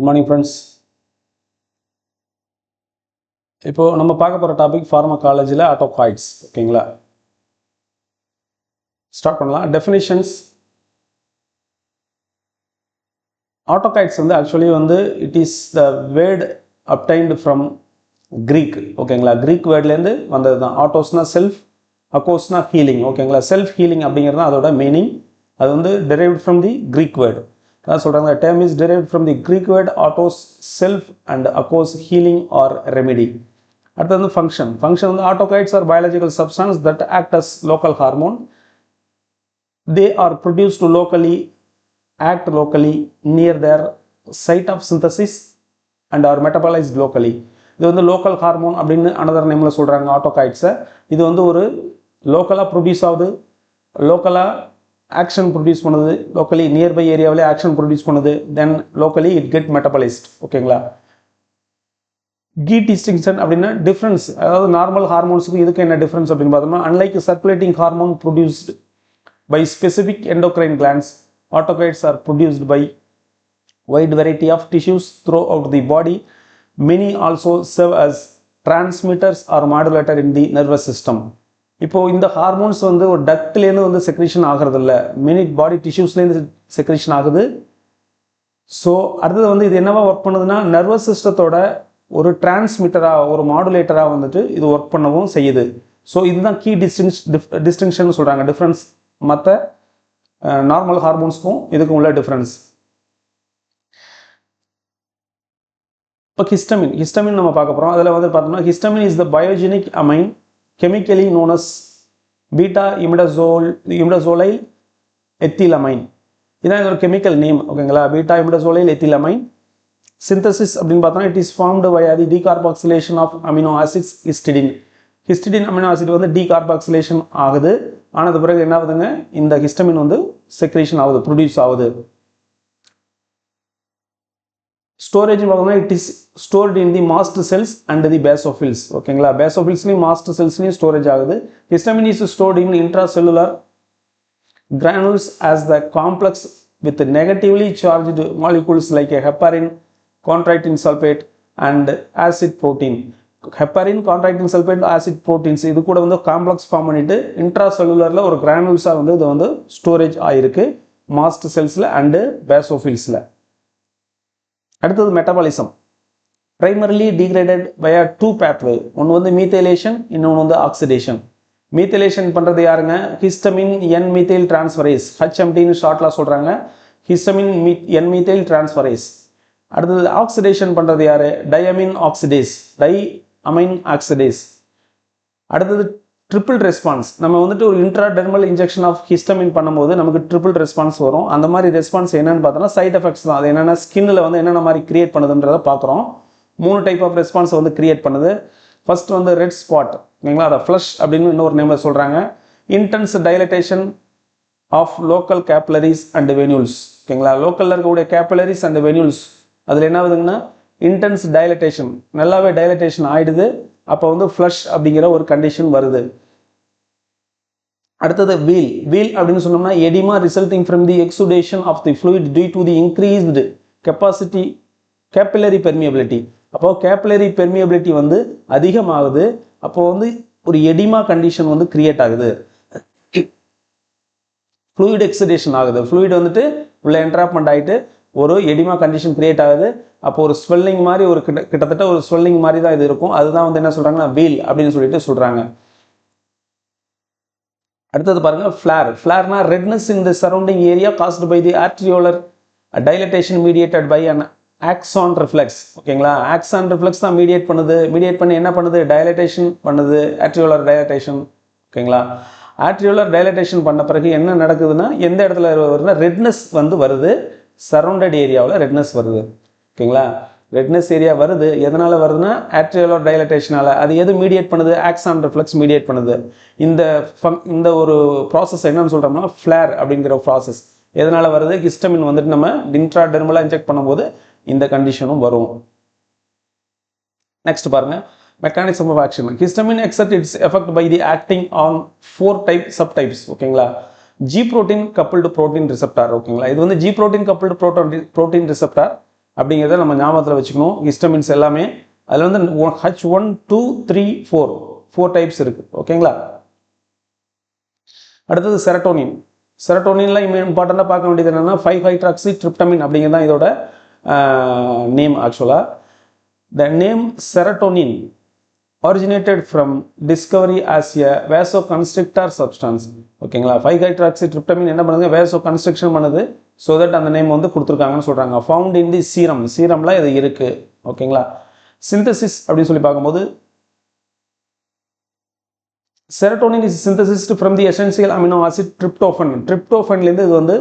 Good morning friends. இப்போ நம்ம பார்க்க போற டாபிக் ஃபார்மகாலஜில ஆட்டோகாய்ட்ஸ். ஓகேங்களா? ஸ்டார்ட் பண்ணலாம். டெஃபினிஷன்ஸ். ஆட்டோகாய்ட்ஸ் வந்து ஆக்சுவலி வந்து it is the word obtained from Greek. ஓகேங்களா? கிரீக் வேர்ட்லேருந்து வந்தது தான். ஆட்டோஸ்னா செல்ஃப், அக்கோஸ்னா ஹீலிங். ஓகேங்களா? செல்ஃப் ஹீலிங் அப்படிங்கிறது தான் அதோட மீனிங். அது வந்து derived from the Greek word. அதான் சொல்கிறாங்க, term is derived from the Greek word autos, self, and akos, healing or remedy. அடுத்தது வந்து ஃபங்க்ஷன். ஃபங்க்ஷன் வந்து autokaids are biological substance that act as local hormone. They are produced locally, act locally near their site of synthesis and are metabolized locally. இது வந்து local hormone அப்படின்னு another நேமில் சொல்கிறாங்க ஆட்டோகாய்ட்ஸை. இது வந்து ஒரு லோக்கலாக ப்ரொடியூஸ் ஆகுது, லோக்கலாக ஆக்ஷன் ப்ரொடியூஸ் பண்ணுது, லோக்கலி நியர்பை ஏரியாவிலே ஆக்ஷன் ப்ரொடியூஸ் பண்ணுது, then locally it get metabolised. ஓகேங்களா? கீ டிஸ்டிங்ஷன் அப்படின்னா டிஃப்ரென்ஸ், அதாவது நார்மல் ஹார்மோன்ஸுக்கு இதுக்கு என்ன டிஃப்ரென்ஸ் அப்படின்னு பார்த்தோம்னா, unlike circulating hormone produced by specific endocrine glands, autokaids are produced by wide variety of tissues throughout the body. Many also serve as transmitters or modulator in the nervous system. இப்போ இந்த hormones வந்து ஒரு டக்ட்லேருந்து வந்து secretion ஆகிறது இல்லை, many பாடி டிஷ்யூஸ்லேருந்து secretion ஆகுது. So அடுத்தது வந்து இது என்னவா ஒர்க் பண்ணுதுன்னா, நர்வஸ் சிஸ்டத்தோட ஒரு டிரான்ஸ்மிட்டராக, ஒரு மாடுலேட்டராக வந்துட்டு இது ஒர்க் பண்ணவும் செய்யுது. ஸோ இதுதான் கீ டிஸ்டிங்ஷன் சொல்கிறாங்க. டிஃப்ரென்ஸ் மற்ற நார்மல் ஹார்மோன்ஸ்க்கும் இதுக்கும் உள்ள டிஃப்ரென்ஸ். இப்போ ஹிஸ்டமின் நம்ம பார்க்க போகிறோம். அதில் வந்து பார்த்தோம்னா, histamine is the biogenic amine chemically known as beta imidazolyl ethylamine. இதான் இதோட கெமிக்கல் நேம். ஓகேங்களா? Beta imidazolyl ethylamine. சிந்தசிஸ் அப்படின்னு பார்த்தோம்னா, it is formed by the decarboxylation of amino acids histidine. Histidine amino acid வந்து டீகார்பாக்சிலேஷன் ஆகுது. ஆனது பிறகு என்ன ஆகுதுங்க, இந்த ஹிஸ்டமின் வந்து செக்ரேஷன் ஆகுது, ப்ரொடியூஸ் ஆகுது. ஸ்டோரேஜ் பார்த்தோம்னா, it is stored in the mast cells and the basophils. ஓகேங்களா? பேசோஃபில்ஸ்லையும் மாஸ்ட் செல்ஸ்லையும் ஸ்டோரேஜ் ஆகுது. Histamine is stored in intracellular granules as the complex with negatively charged molecules like heparin, chondroitin sulphate and acid protein. Heparin, chondroitin sulphate, acid proteins இது கூட வந்து complex form பண்ணிட்டு இன்ட்ராசெல்லுலரில் ஒரு கிரானுல்ஸாக வந்து இது வந்து ஸ்டோரேஜ் ஆகிருக்கு மாஸ்ட் செல்ஸில் அண்டு பேசோஃபில்ஸில். அடுத்தது மெட்டபாலிசம். பிரைமரிலி டீக்ரேடட் வயா டூ பேத்வே. ஒன்று வந்து மீத்தேலேஷன், இன்னொன்று வந்து ஆக்சிடேஷன். மீத்தேலேஷன் பண்ணுறது யாருங்க? ஹிஸ்டமின் என் மீத்தேல் டிரான்ஸ்ஃபரேஸ், ஹெச்எம்டின்னு ஷார்ட்லாம் சொல்கிறாங்க. ஹிஸ்டமின் என் மீத்தேல் டிரான்ஸ்ஃபரேஸ். அடுத்தது ஆக்சிடேஷன் பண்ணுறது யாரு? டைஅமின் ஆக்சிடேஸ், டைஅமைன் ஆக்சிடேஸ். அடுத்தது ட்ரிபிள் ரெஸ்பான்ஸ். நம்ம வந்துட்டு ஒரு இன்ட்ராடெர்மல் இன்ஜெக்ஷன் ஆஃப் ஹிஸ்டமின் பண்ணும்போது நமக்கு ட்ரிபிள் ரெஸ்பான்ஸ் வரும். அந்த மாதிரி ரெஸ்பான்ஸ் என்னன்னு பார்த்தோம்னா சைட் எஃபெக்ட்ஸ் தான். அது என்னென்ன ஸ்கின்னில் வந்து என்னென்ன மாதிரி கிரியேட் பண்ணுதுன்றதை பார்க்குறோம். 3 டைப் ஆஃப் ரெஸ்பான்ஸ் வந்து கிரியேட் பண்ணுது. ஃபர்ஸ்ட் வந்து ரெட் ஸ்பாட். ஓகேங்களா? அதை ஃப்ளஷ் அப்படின்னு இன்னொரு நேமில் சொல்கிறாங்க. Intense dilatation of local capillaries and venules. ஓகேங்களா? லோக்கலில் இருக்கக்கூடிய கேப்லரிஸ் அண்ட் வெனியூல்ஸ் அதில் என்ன ஆகுதுங்கன்னா இன்டென்ஸ் டைலட்டேஷன், நல்லாவே டைலட்டேஷன் ஆகிடுது. அப்போ வந்து ஃப்ளஷ் அப்படிங்கிற ஒரு கண்டிஷன் வருது. அடுத்தது வீல் அப்படின்னு சொன்னோம்னா, oedema resulting from the exudation of the fluid due to the increased capacity capillary permeability. அப்போ கேப்பிலரி பெர்மியபிலிட்டி வந்து அதிகமாகுது. அப்போ வந்து ஒரு எடிமா கண்டிஷன் வந்து கிரியேட் ஆகுது, ஃப்ளூயிட் எக்ஸுடேஷன் ஆகுது. ஃப்ளூயிட் வந்துட்டு உள்ள என்ட்ராப்மெண்ட் ஆகிட்டு ஒரு எடிமா கண்டிஷன் கிரியேட் ஆகுது. அப்போ ஒரு ஸ்வெல்லிங் மாதிரி, ஒரு கிட்டத்தட்ட ஒரு ஸ்வெல்லிங் மாதிரி தான் இது இருக்கும். அதுதான் வந்து என்ன சொல்றாங்கன்னா வீல் அப்படின்னு சொல்லிட்டு சொல்றாங்க. அடுத்தது பாருங்க, ஃபிளேர்னா redness in the surrounding area caused by the arteriolar dilatation mediated by an axon reflex. ஓகேங்களா? ஆக்சான் ரிஃப்ளெக்ஸ் தான் மீடியேட் பண்ணி என்ன பண்ணுது? டைலட்டேஷன் பண்ணுது, ஆர்ட்ரியோலர் டைலட்டேஷன். ஓகேங்களா? ஆர்ட்ரியோலர் டைலட்டேஷன் பண்ண பிறகு என்ன நடக்குதுன்னா, எந்த இடத்துல வருதுன்னா ரெட்னஸ் வந்து வருது, சரௌண்டட் ஏரியாவில் ரெட்னஸ் வருது. ஓகேங்களா? ரெட்னஸ் ஏரியா வருது. எதனால வருதுன்னா ஆர்ட்ரியோலர் டைலட்டேஷனால. அது எது மீடியேட் பண்ணுது? ஆக்சான் ரிஃப்ளெக்ஸ் மீடியேட் பண்ணுது. இந்த ஒரு ப்ராசஸ் என்னன்னு சொல்றோம்னா ஃபிளேர் அப்படிங்கிற ப்ராசஸ். எதனால வருது? ஹிஸ்டமின் வந்துட்டு நம்ம இன்ட்ராடெர்மலா இன்ஜெக்ட் பண்ணும்போது இந்த கண்டிஷனும் வரும். நெக்ஸ்ட் பாருங்க, mechanism of action. Histamine exert its effect by the acting on 4 subtypes. ஓகேங்களா? G protein coupled protein receptor. ஓகேங்களா? இது வந்து G protein coupled protein receptor. அப்படிங்கிறத நம்ம ஞாபகத்தில் வச்சுக்கணும். ஹிஸ்டமின்ஸ் எல்லாமே அதில் வந்து H1 2 3 4 டைப்ஸ் இருக்குது. ஓகேங்களா. அடுத்தது செரட்டோனின். செரட்டோனின்ல இம்பார்ட்டண்டாக பார்க்க வேண்டியது என்னென்னா 5-ஹைட்ராக்சிட்ரிப்டமின் அப்படிங்கிறது தான் இதோட நேம். ஆக்சுவலாக the name serotonin originated from discovery as a vasoconstrictor substance. ஓகேங்களா. 5-ஹைட்ராக்சிட்ரிப்டமின் என்ன பண்ணுது, வேசோ கன்ஸ்ட்ரக்ஷன் பண்ணுது. ஸோ தட் அந்த நேம் வந்து கொடுத்துருக்காங்கன்னு சொல்கிறாங்க. ஃபவுண்ட் இன் தி சீரம், சீரமில் இது இருக்குது. ஓகேங்களா. சிந்தசிஸ் அப்படின்னு சொல்லி பார்க்கும்போது serotonin is synthesized from the essential amino acid tryptophan. ட்ரிப்டோஃபன்லேருந்து இது வந்து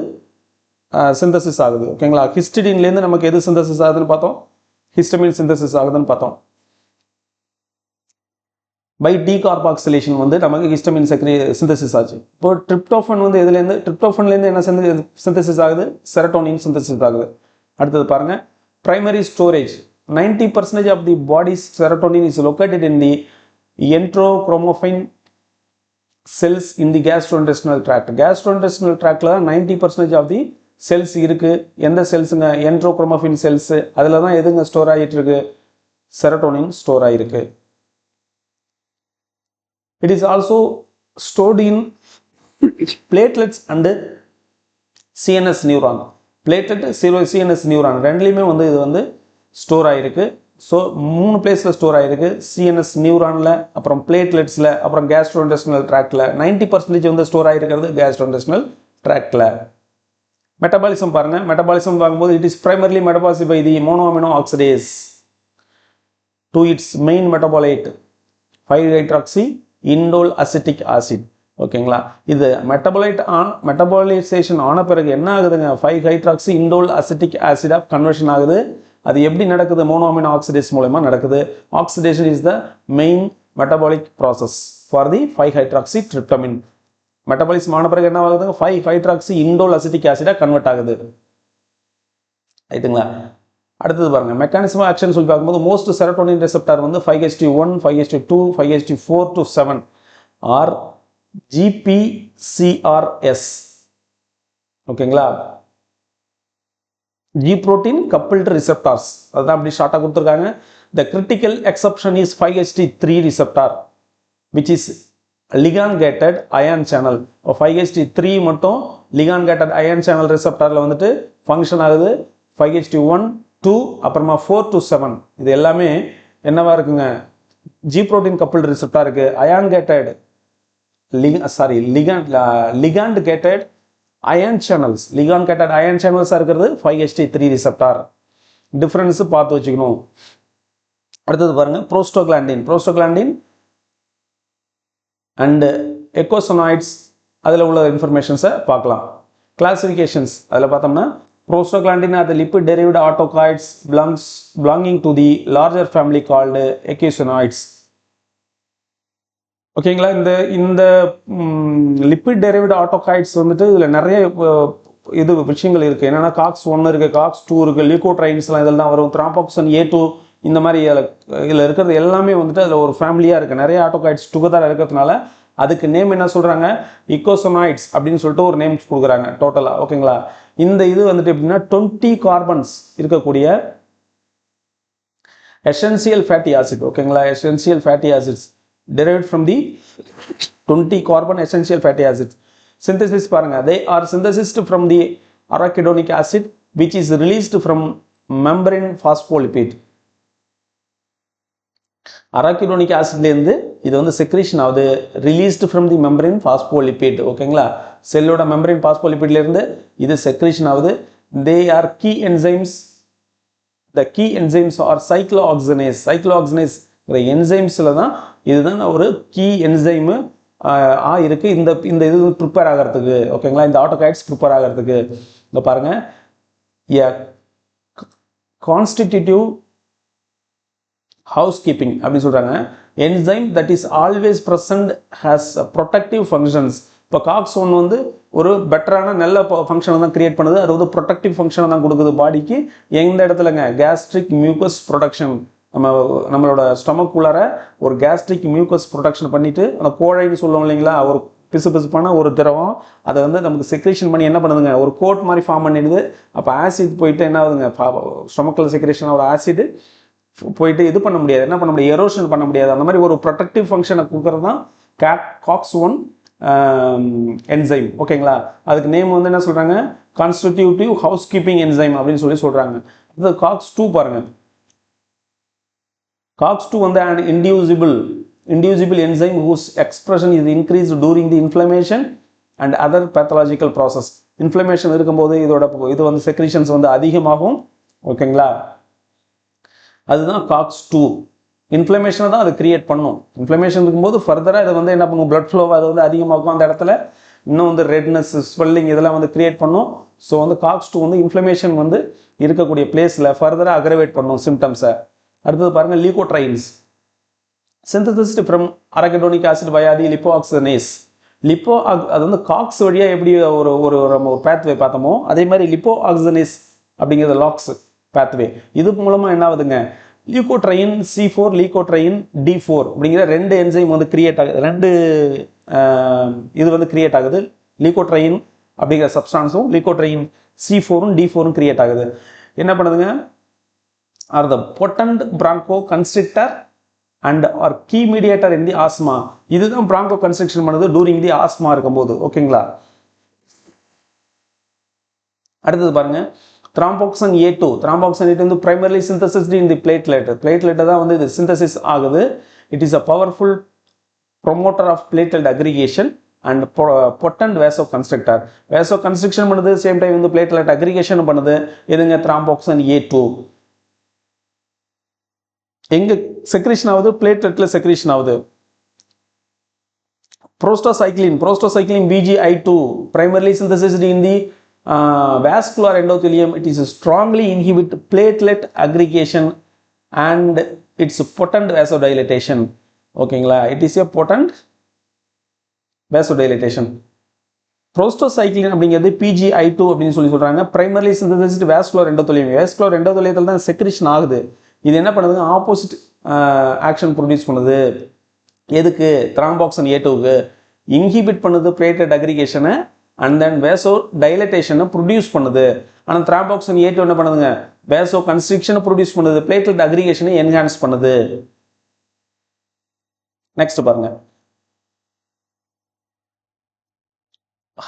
சிந்தசிஸ் ஆகுது. ஓகேங்களா. ஹிஸ்டிடின்லேருந்து நமக்கு எது சிந்தசிஸ் ஆகுதுன்னு பார்த்தோம், ஹிஸ்டமின் சிந்தசிஸ் ஆகுதுன்னு பார்த்தோம். பை டீகார்பாக்சிலேஷன் வந்து நமக்கு ஹிஸ்டமின் சிந்தசிஸ் ஆச்சு. இப்போ ட்ரிப்டோஃபன் வந்து எதுலேருந்து, ட்ரிப்டோஃபன்லேருந்து என்ன சிந்தசிஸ் ஆகுது, செரட்டோனின் சிந்தசிஸ் ஆகுது. அடுத்தது பாருங்க, primary storage. 90% of the body's serotonin is located in the enterochromaffin cells in the gastrointestinal tract. Gastrointestinal ட்ராக்ட்ல 90% ஆஃப் தி செல்ஸ் இருக்கு. எந்த செல்ஸுங்க, என்ட்ரோக்ரோமோஃபின் செல்ஸ். அதில் தான் எதுங்க ஸ்டோர் ஆகிட்டு இருக்கு, செரட்டோனின் ஸ்டோர் ஆகிருக்கு. It is also stored in platelets and CNS neuron. Platelet, CNS neuron ரெண்டுலையுமே வந்து இது வந்து ஸ்டோர் ஆகிருக்கு. ஸோ 3 பிளேஸில் ஸ்டோர் ஆகிருக்கு. சிஎன்எஸ் நியூரானில், அப்புறம் பிளேட்லெட்ஸில், அப்புறம் கேஸ்ட்ரோஇன்டெஸ்டினல் ட்ராக்டில். 90% வந்து ஸ்டோர் ஆகிருக்கிறது கேஸ்ட்ரோஇன்டெஸ்டினல் ட்ராக்டில். மெட்டபாலிசம் பாருங்கள். மெட்டபாலிசம் பார்க்கும்போது it is primarily metabolism by the monoamino oxidase to its main metabolite five hydroxy indole acetic acid. ஓகேங்களா. இது மெட்டபாலைசேஷன் ஆன பிறகு என்ன ஆகுதுங்க, 5-ஹைட்ராக்சி இண்டோல் அசிட்டிக் ஆசிடாக கன்வர்ஷன் ஆகுது. அது எப்படி நடக்குது, மோனோஅமினோ ஆக்சிடேஸ் மூலமா நடக்குது. Oxidation is the main metabolic process for the five hydroxytryptamine. Metabolism ஆன பிறகு என்ன ஆகுது, 5-ஹைட்ராக்சி இண்டோல் அசிட்டிக் ஆசிடாக கன்வெர்ட் ஆகுது. ரைட்டுங்களா. அடுத்தது பாருங்க, மெக்கானிசம் ஆக்ஷன் சொல்லி பார்க்கும்போது மோஸ்ட் செரட்டோனின் ரெசெப்டார் வந்து 5-1, 5-2, 5-4 to 7 ஆர் GPCRS. ஓகேங்களா. G protein coupled receptors, அதான் அப்படி ஷார்ட்டாக கொடுத்துருக்காங்க. The critical exception is 5-HT3 receptor which is ligand gated ion channel. 5-HT3 மட்டும் ligand gated ion channel receptorல வந்துட்டு ஃபங்க்ஷன் ஆகுது. 5-1, 2 அப்புறமா 4 to 7 இது எல்லாமே என்னவா இருக்குங்க, G protein coupled receptor இருக்கு. ion gated ligand gated ion channels, ligand gated ion channels இருக்கிறது 5-HT3 receptor. டிஃபரன்ஸ் பார்த்து வச்சுக்கணும். அடுத்தது பாருங்க, ப்ரோஸ்டோகிளாண்டின் அண்ட் எக்கோசனாய்ட்ஸ், அதில் உள்ள இன்ஃபர்மேஷன்ஸை பார்க்கலாம். கிளாசிஃபிகேஷன்ஸ் அதில் பார்த்தோம்னா prostaglandin are the lipid derived autocoids belonging to the larger family called eicosanoids. ஓகேங்களா. இந்த லிப்பிட் டெரைவ்டு ஆட்டோகாய்ட்ஸ் வந்துட்டு இதில் நிறைய இது விஷயங்கள் இருக்குது. என்னென்னா COX-1 இருக்குது, COX-2 இருக்குது, லியூகோட்ரைன்ஸ்லாம் இதில் தான் வரும். த்ராம்போக்சன் A2 இந்த மாதிரி இதில் இருக்கிறது எல்லாமே வந்துட்டு அதில் ஒரு ஃபேமிலியாக இருக்குது. நிறைய ஆட்டோகாய்ட்ஸ் டுகெதராக இருக்கிறதுனால அதுக்கு நேம் என்ன சொல்கிறாங்க, இக்கோசனாய்ட்ஸ் அப்படின்னு சொல்லிட்டு ஒரு நேம் கொடுக்குறாங்க டோட்டலாக. ஓகேங்களா. இந்த இது வந்துட்டு எப்படின்னா 20 கார்பன்ஸ் இருக்கக்கூடிய எசென்சியல் ஃபேட்டி ஆசிட். ஓகேங்களா. Essential fatty acids derived from the 20 carbon essential fatty acids. Synthesis பாருங்க, they are synthesized from the arachidonic acid which is released from membrane phospholipid. arachidonic acid இருந்து இது வந்து செக்ரீஷன் ஆகுது, released from the membrane phospholipid. ஓகேங்களா. செல்லோட membrane phospholipid இருந்து இது secretion ஆகுது. they are key enzymes. the key enzymes are cyclooxygenase என்சைம்ஸில் தான் இதுதான் ஒரு கீ என்சைமு இருக்கு இந்த இது ப்ரிப்பேர் ஆகிறதுக்கு. ஓகேங்களா. இந்த ஆட்டோகாய்ட்ஸ் ப்ரிப்பேர் ஆகிறதுக்கு இங்கே பாருங்க, கான்ஸ்டிடியூட்டிவ் ஹவுஸ் கீப்பிங் அப்படின்னு சொல்றாங்க. Enzyme that is always present has protective functions. இப்போ COX-1 வந்து ஒரு பெட்டரான நல்ல ஃபங்க்ஷனை தான் கிரியேட் பண்ணுது. அது வந்து ப்ரொடெக்டிவ் ஃபங்க்ஷனை தான் கொடுக்குது பாடிக்கு. எந்த இடத்துலங்க, கேஸ்ட்ரிக் மியூக்கஸ் ப்ரொடக்ஷன். நம்மளோட ஸ்டொமக் உள்ளார ஒரு கேஸ்ட்ரிக் மியூக்கஸ் ப்ரொடக்ஷன் பண்ணிட்டு அந்த கோழைன்னு சொல்லுவோம் இல்லைங்களா, ஒரு பிசுபிசுப்பான ஒரு திரவம். அதை வந்து நமக்கு செக்ரேஷன் பண்ணி என்ன பண்ணுதுங்க, ஒரு கோட் மாதிரி ஃபார்ம் பண்ணிடுது. அப்போ ஆசிட் போயிட்டு என்ன ஆகுதுங்க, ஸ்டொமக்கல் செக்ரேஷன் ஒரு ஆசிட் போயிட்டு இது பண்ண முடியாது, என்ன பண்ண முடியாது, எரோஷன் பண்ண முடியாது. அந்த மாதிரி ஒரு ப்ரொடக்டிவ் ஃபங்க்ஷனை கொடுக்கறது தான் COX-1 என்சைம். ஓகேங்களா, அதுக்கு நேம் வந்து என்ன சொல்றாங்க, கான்ஸ்டிடியூட்டிவ் ஹவுஸ் கீப்பிங் என்சைம் அப்படின்னு சொல்றாங்க. அது COX-2 பாருங்க. COX-2 வந்து an inducible enzyme whose expression is increased during the inflammation and other pathological process. Inflammation இருக்கும்போது இது வந்து செக்ரீஷன்ஸ் வந்து அதிகமாகும். ஓகேங்களா, அதுதான் COX-2. இன்ஃப்ளமேஷனை தான் அது கிரியேட் பண்ணும். இன்ஃப்ளமேஷன் இருக்கும்போது ஃபர்தராக இதை வந்து என்ன பண்ணும், பிளட் ஃப்ளோ அது வந்து அதிகமாகும். அந்த இடத்துல இன்னும் வந்து ரெட்னஸ், ஸ்வெல்லிங் இதெல்லாம் வந்து கிரியேட் பண்ணும். ஸோ வந்து COX-2 வந்து இன்ஃப்ளமேஷன் வந்து இருக்கக்கூடிய பிளேஸில் ஃபர்தராக அக்ரவேட் பண்ணும் சிம்டம்ஸை. அடுத்தது பாருங்க, லீகோட்ரைன்ஸ் synthesized from arachidonic acid via the lipoxygenase. அது வந்து காக்ஸ் வழியாக எப்படி ஒரு பேத்வே பார்த்தோமோ அதே மாதிரி லிப்போஆக்சிஜனேஸ் அப்படிங்கிறது லாக்ஸ் பேத்வே. இது மூலமாக என்ன ஆகுதுங்க, லியூகோட்ரைன் C4 லியூகோட்ரைன் D4 அப்படிங்கிற 2 என்சைம் வந்து கிரியேட் ஆகுது. 2 இது வந்து கிரியேட் ஆகுது. லியூகோட்ரைன் அப்படிங்கிற சப்ஸ்டான்ஸும் லியூகோட்ரைன் C4ம் D4ம் கிரியேட் ஆகுது. என்ன பண்ணுதுங்க, are the potent broncho constrictor and are key mediator in the asthma. இதுதான் பிராங்கோ கன்ஸ்ட்ரக்ஷன் பண்ணுது டூரிங் தி ஆஸ்மா இருக்கும்போது. ஓகேங்களா, அடுத்தது பாருங்க, thromboxane A2. thromboxane A2 வந்து primarily synthesized in the platelet. platelet தான் வந்து இது synthesis ஆகுது. it is a powerful promoter of platelet aggregation and potent vasoconstrictor. vasoconstriction பண்ணுது, சேம் டைம் வந்து platelet aggregation பண்ணுது. எதுங்க, thromboxane A2 எங்க செக்ரேஷன் ஆகுது, பிளேட்லெட்ல செக்ரேஷன் ஆகுது. prostacyclin BGI2 primarily synthesized in the vascular endothelium. It is strongly inhibit platelet aggregation and its potent vasodilatation. ஓகேங்களா, it is a potent vasodilatation. prostacyclin அப்படிங்கிறது PGI2 அப்படின்னு சொல்றாங்க. primarily synthesized vascular endothelium. vascular endothelium தான் secretion ஆகுது. இது என்ன பண்ணுதுங்க, opposite action produce பண்ணுது. எதுக்கு, thromboxane A2க்கு இன்ஹிபிட் பண்ணுது பிளேட்லெட் அக்ரிகேஷனை அண்ட் தென் வேசோ டைலட்டேஷனை ப்ரொடியூஸ் பண்ணுது. ஆனால் thromboxane A2 என்ன பண்ணுதுங்க, வேசோ கன்ஸ்ட்ரிக்ஷனை ப்ரொடியூஸ் பண்ணுது, பிளேட்லெட் அக்ரிகேஷனை என்ஹான்ஸ் பண்ணுது. நெக்ஸ்ட் பாருங்க,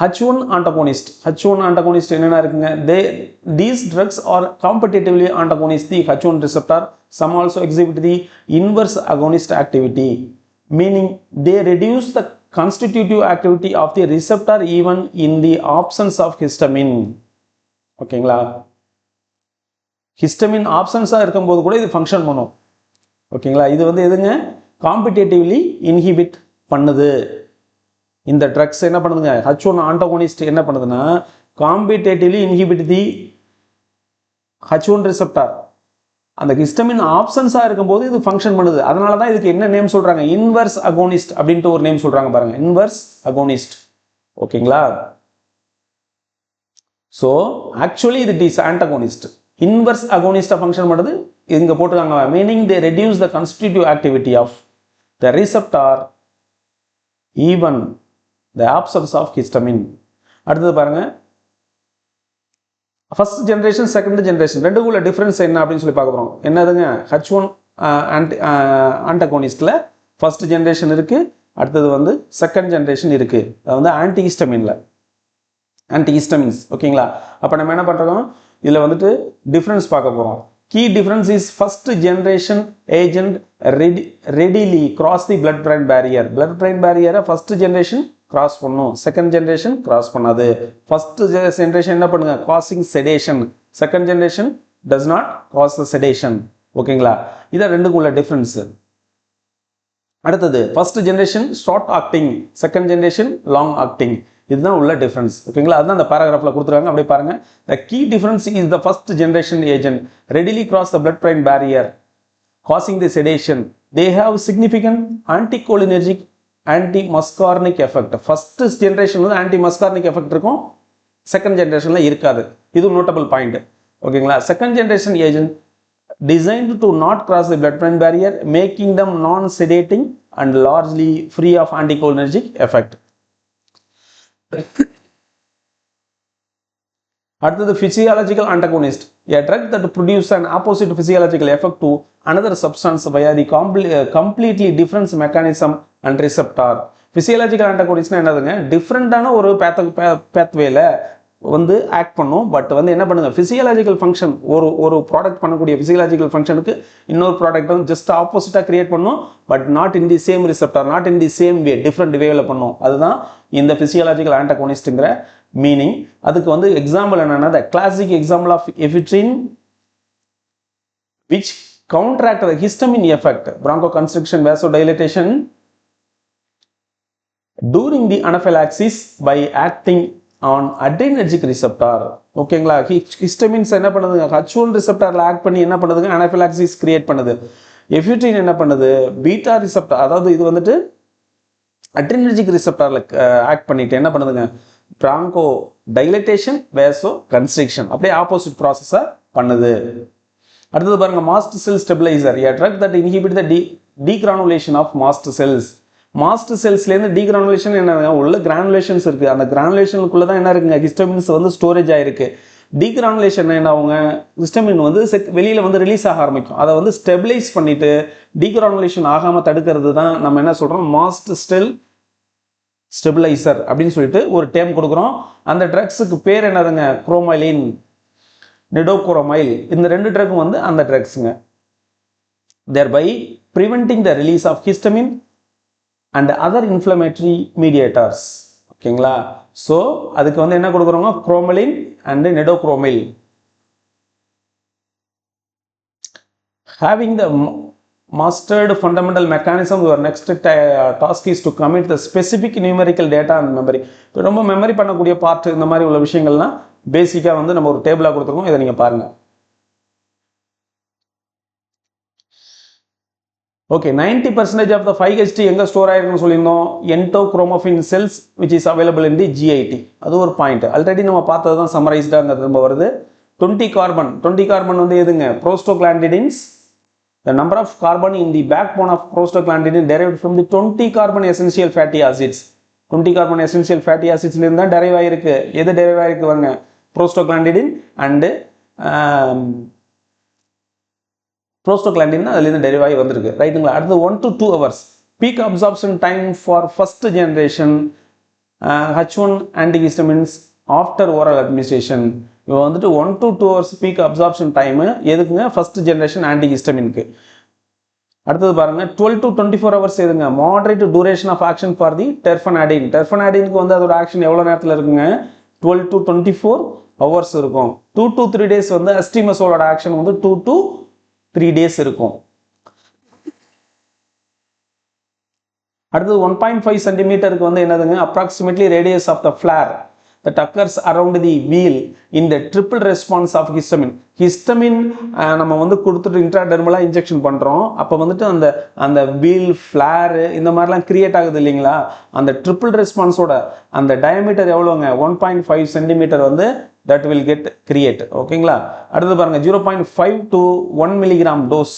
H1 antagonist. H1 antagonist என்னென்ன இருக்குங்க, these drugs are competitively antagonist the H1 receptor. Some also exhibit the inverse agonist activity, meaning they reduce the constitutive activity of the receptor even in the absence of histamine. ஓகேங்களா, histamine ஆப்சன்ஸாக இருக்கும்போது கூட இது function பண்ணும். ஓகேங்களா, இது வந்து எதுங்க, காம்படிட்டிவ்லி inhibit பண்ணுது. இந்த ட்ரக்ஸ் என்ன பண்ணுதுங்க, H1 ஆன்டகோனிஸ்ட் என்ன பண்ணுதுன்னா காம்படிட்டிவ்லி இன்ஹிபிட் தி H1 ரிசெப்டார். அந்த ஹிஸ்டமின் ஆப்சன்ஸாக இருக்கும்போது இது ஃபங்க்ஷன் பண்ணுது. அதனால தான் இதுக்கு என்ன நேம் சொல்றாங்க, இன்வர்ஸ் அகோனிஸ்ட் அப்படின்ட்டு ஒரு நேம் சொல்றாங்க பாருங்க, இன்வர்ஸ் அகோனிஸ்ட். ஓகேங்களா, ஸோ ஆக்சுவலி இது இஸ் ஆன்டகோனிஸ்ட். இன்வர்ஸ் அகோனிஸ்டா ஃபங்க்ஷன் பண்ணுது இங்க போட்டுருக்காங்க. Meaning they reduce the constitutive activity of the receptor even the absence of histamine. அடுத்தது பாருங்க, ஃபர்ஸ்ட் ஜெனரேஷன் செகண்ட் ஜெனரேஷன் ரெண்டுக்குள்ள டிஃபரன்ஸ் என்ன அப்படின்னு சொல்லி பார்க்க போறோம். என்னதுங்க, H1 ஆன்டகோனிஸ்ட்ல ஃபர்ஸ்ட் ஜெனரேஷன் இருக்கு, அடுத்தது வந்து செகண்ட் ஜெனரேஷன் இருக்கு. அது வந்து ஆன்டிஹிஸ்டமின்ல ஆன்டிஹிஸ்டமின்ஸ். ஓகேங்களா, அப்ப நம்ம என்ன பண்றோம், இதுல வந்துட்டு டிஃபரன்ஸ் பார்க்க போறோம். Key difference is first generation agent readily cross the blood-brain barrier. blood-brain barrier first generation cross பண்ணும், second generation cross பண்ணாது. first generation என்ன பண்ணுங்க, causing sedation. second generation does not cause the sedation. ஓகேங்களா, இதான் ரெண்டுக்குள்ள difference. அடுத்தது first generation short acting, second generation long acting. இதுதான் உள்ள difference. ஓகேங்களா, அதுதான் அந்த பேராகிராஃப்ல கொடுத்துருக்காங்க. அப்படியே பாருங்க, the key difference is the first generation agent readily cross the blood-brain barrier causing the sedation. They have significant anticholinergic anti-muscarinic effect. First generation வந்து anti-muscarinic effect இருக்கும், செகண்ட் ஜெனரேஷன்ல இருக்காது. இது நோட்டபிள் பாயிண்ட். ஓகேங்களா, second generation agent designed to not cross the blood-brain barrier, making them non-sedating and largely free of anticholinergic effect. அடுத்தது physiological antagonist, a drug that produces an opposite physiological effect to another substance via the completely different mechanism and receptor. physiological antagonist என்னதுங்க, டிஃப்ரெண்டான ஒரு பேத்வேல வந்து act பண்ணும். But வந்து என்ன பண்ணுங்க, physiological function ஒரு ப்ராடக்ட் பண்ணக்கூடிய பிசியாலஜிக்கல் ஃபங்க்ஷனுக்கு இன்னொரு ப்ராடக்ட் வந்து ஜஸ்ட் ஆப்போசிட்டாக கிரியேட் பண்ணும். But not in the same receptor, not in the same way, different வேவில் பண்ணும். அதுதான் இந்த பிசியாலஜிக்கல் ஆன்டகோனிஸ்ட்ங்கிற மீனிங். அதுக்கு வந்து எக்ஸாம்பிள் என்னன்னா, the classic example of ephedrine which counteract the histamine effect, bronchoconstriction, vasodilatation during the anaphylaxis by acting on adrenergic receptor. ஓகேங்களா, histamines என்ன பண்ணுதுங்க, H1 ரிசெப்டார்ல ஆக்ட் பண்ணி என்ன பண்ணுதுங்க, அனாஃபிலாக்சிஸ் கிரியேட் பண்ணுது. எஃபிட்ரின் என்ன பண்ணுது, பீட்டா ரிசெப்டார், அதாவது இது வந்துட்டு அட்ரினர்ஜிக் ரிசெப்டார்ல ஆக்ட் பண்ணிட்டு என்ன பண்ணுதுங்க, பிராங்கோ டைலட்டேஷன், வேசோ கன்ஸ்ட்ரிக்ஷன், அப்படியே ஆப்போசிட் ப்ராசஸை பண்ணுது. அடுத்தது பாருங்க, mast cell stabilizer, a drug that inhibit the degranulation of mast cells. Mast செல்ஸ்லேருந்து டீக்ரானுலேஷன் என்ன உள்ள கிரானுலேஷன்ஸ் இருக்குது, அந்த கிரானுலேஷனுக்குள்ளே தான் என்ன இருக்குங்க, ஹிஸ்டமின்ஸ் வந்து ஸ்டோரேஜ் ஆகிருக்கு. டீக்ரானுலேஷன் என்ன ஆகுங்க, ஹிஸ்டமின் வந்து வெளியில் வந்து ரிலீஸ் ஆக ஆரம்பிக்கும். அதை வந்து ஸ்டெபிலைஸ் பண்ணிவிட்டு டீக்ரானுலேஷன் ஆகாமல் தடுக்கிறது தான் நம்ம என்ன சொல்கிறோம், மாஸ்ட் செல் ஸ்டெபிலைசர் அப்படின்னு சொல்லிட்டு ஒரு டேம் கொடுக்குறோம். அந்த ட்ரக்ஸுக்கு பேர் என்னதுங்க, குரோமைலின், நிடோகுரோமைல். இந்த ரெண்டு ட்ரக்கும் வந்து அந்த ட்ரக்ஸுங்க. thereby preventing the release of histamine and other inflammatory mediators. ஓகேங்களா, ஸோ அதுக்கு வந்து என்ன கொடுக்குறோங்க, குரோமலின் and நிடோகுரோமைல். Having the mastered fundamental mechanism, your next task is to commit the specific numerical data and memory. இப்போ ரொம்ப மெமரி பண்ணக்கூடிய பார்ட், இந்த மாதிரி உள்ள விஷயங்கள்லாம் பேசிக்காக வந்து நம்ம ஒரு டேபிளாக கொடுத்துருக்கோம். இதை நீங்கள் பாருங்கள். ஓகே, 90% ஆஃப் த 5HT எங்கே ஸ்டோர் ஆயிருக்குன்னு சொல்லியிருந்தோம், enterochromaffin cells which is available in the GIT. அது ஒரு பாயிண்ட், ஆல்ரெடி நம்ம பார்த்தது தான் சம்மரைஸ்டாக திரும்ப வருது. 20 கார்பன் வந்து எதுங்க, prostaglandins. The number of carbon in the backbone of prostaglandin derived from the 20 carbon essential fatty acids. 20 carbon essential fatty ஆசிட்ஸ்லேருந்து தான் டெரைவ் ஆயிருக்கு. எது டெரைவ் ஆயிருக்கு வாங்க, ப்ரோஸ்டோகிளாண்டிடின் அண்டு ப்ரோஸ்டோகிளாண்டின் அதுலேருந்து டெரிவ் ஆகி வந்திருக்கு, ரைட்டுங்களா. அடுத்து 1 to 2 hours peak absorption time for first generation H1 antihistamines after oral administration. இப்போ வந்துட்டு 1 to 2 hours peak absorption time எதுக்குங்க, ஃபர்ஸ்ட் ஜென்ரேஷன் ஆன்டிஹிஸ்டமின்க்கு. அடுத்தது பாருங்க, 12 to 24 hours எதுங்க, moderate duration of action for the terfenadine. டெர்ஃபனாடினுக்கு வந்து அதோட ஆக்ஷன் எவ்வளோ நேரத்தில் இருக்குங்க, 12 to 24 hours இருக்கும். 2 to 3 days வந்து அஸ்டிமசோலோட ஆக்ஷன் வந்து 2 to 3 days இருக்கும். அடுத்தது 1.5 சென்டிமீட்டருக்கு வந்து என்னதுங்க, approximately radius of the flare that occurs around the wheel in the triple response of histamine. Histamine நம்ம வந்து கொடுத்துட்டு இன்ட்ராடெர்மலாக இன்ஜெக்ஷன் பண்ணுறோம். அப்போ வந்துட்டு அந்த வீல் ஃப்ளேரு இந்த மாதிரிலாம் கிரியேட் ஆகுது இல்லைங்களா, அந்த ட்ரிபிள் ரெஸ்பான்ஸோட அந்த டயமீட்டர் எவ்வளோங்க, 1.5 சென்டிமீட்டர் வந்து that will get create. ஓகேங்களா. அடுத்து பாருங்க, 0.5 to 1 milligram டோஸ்.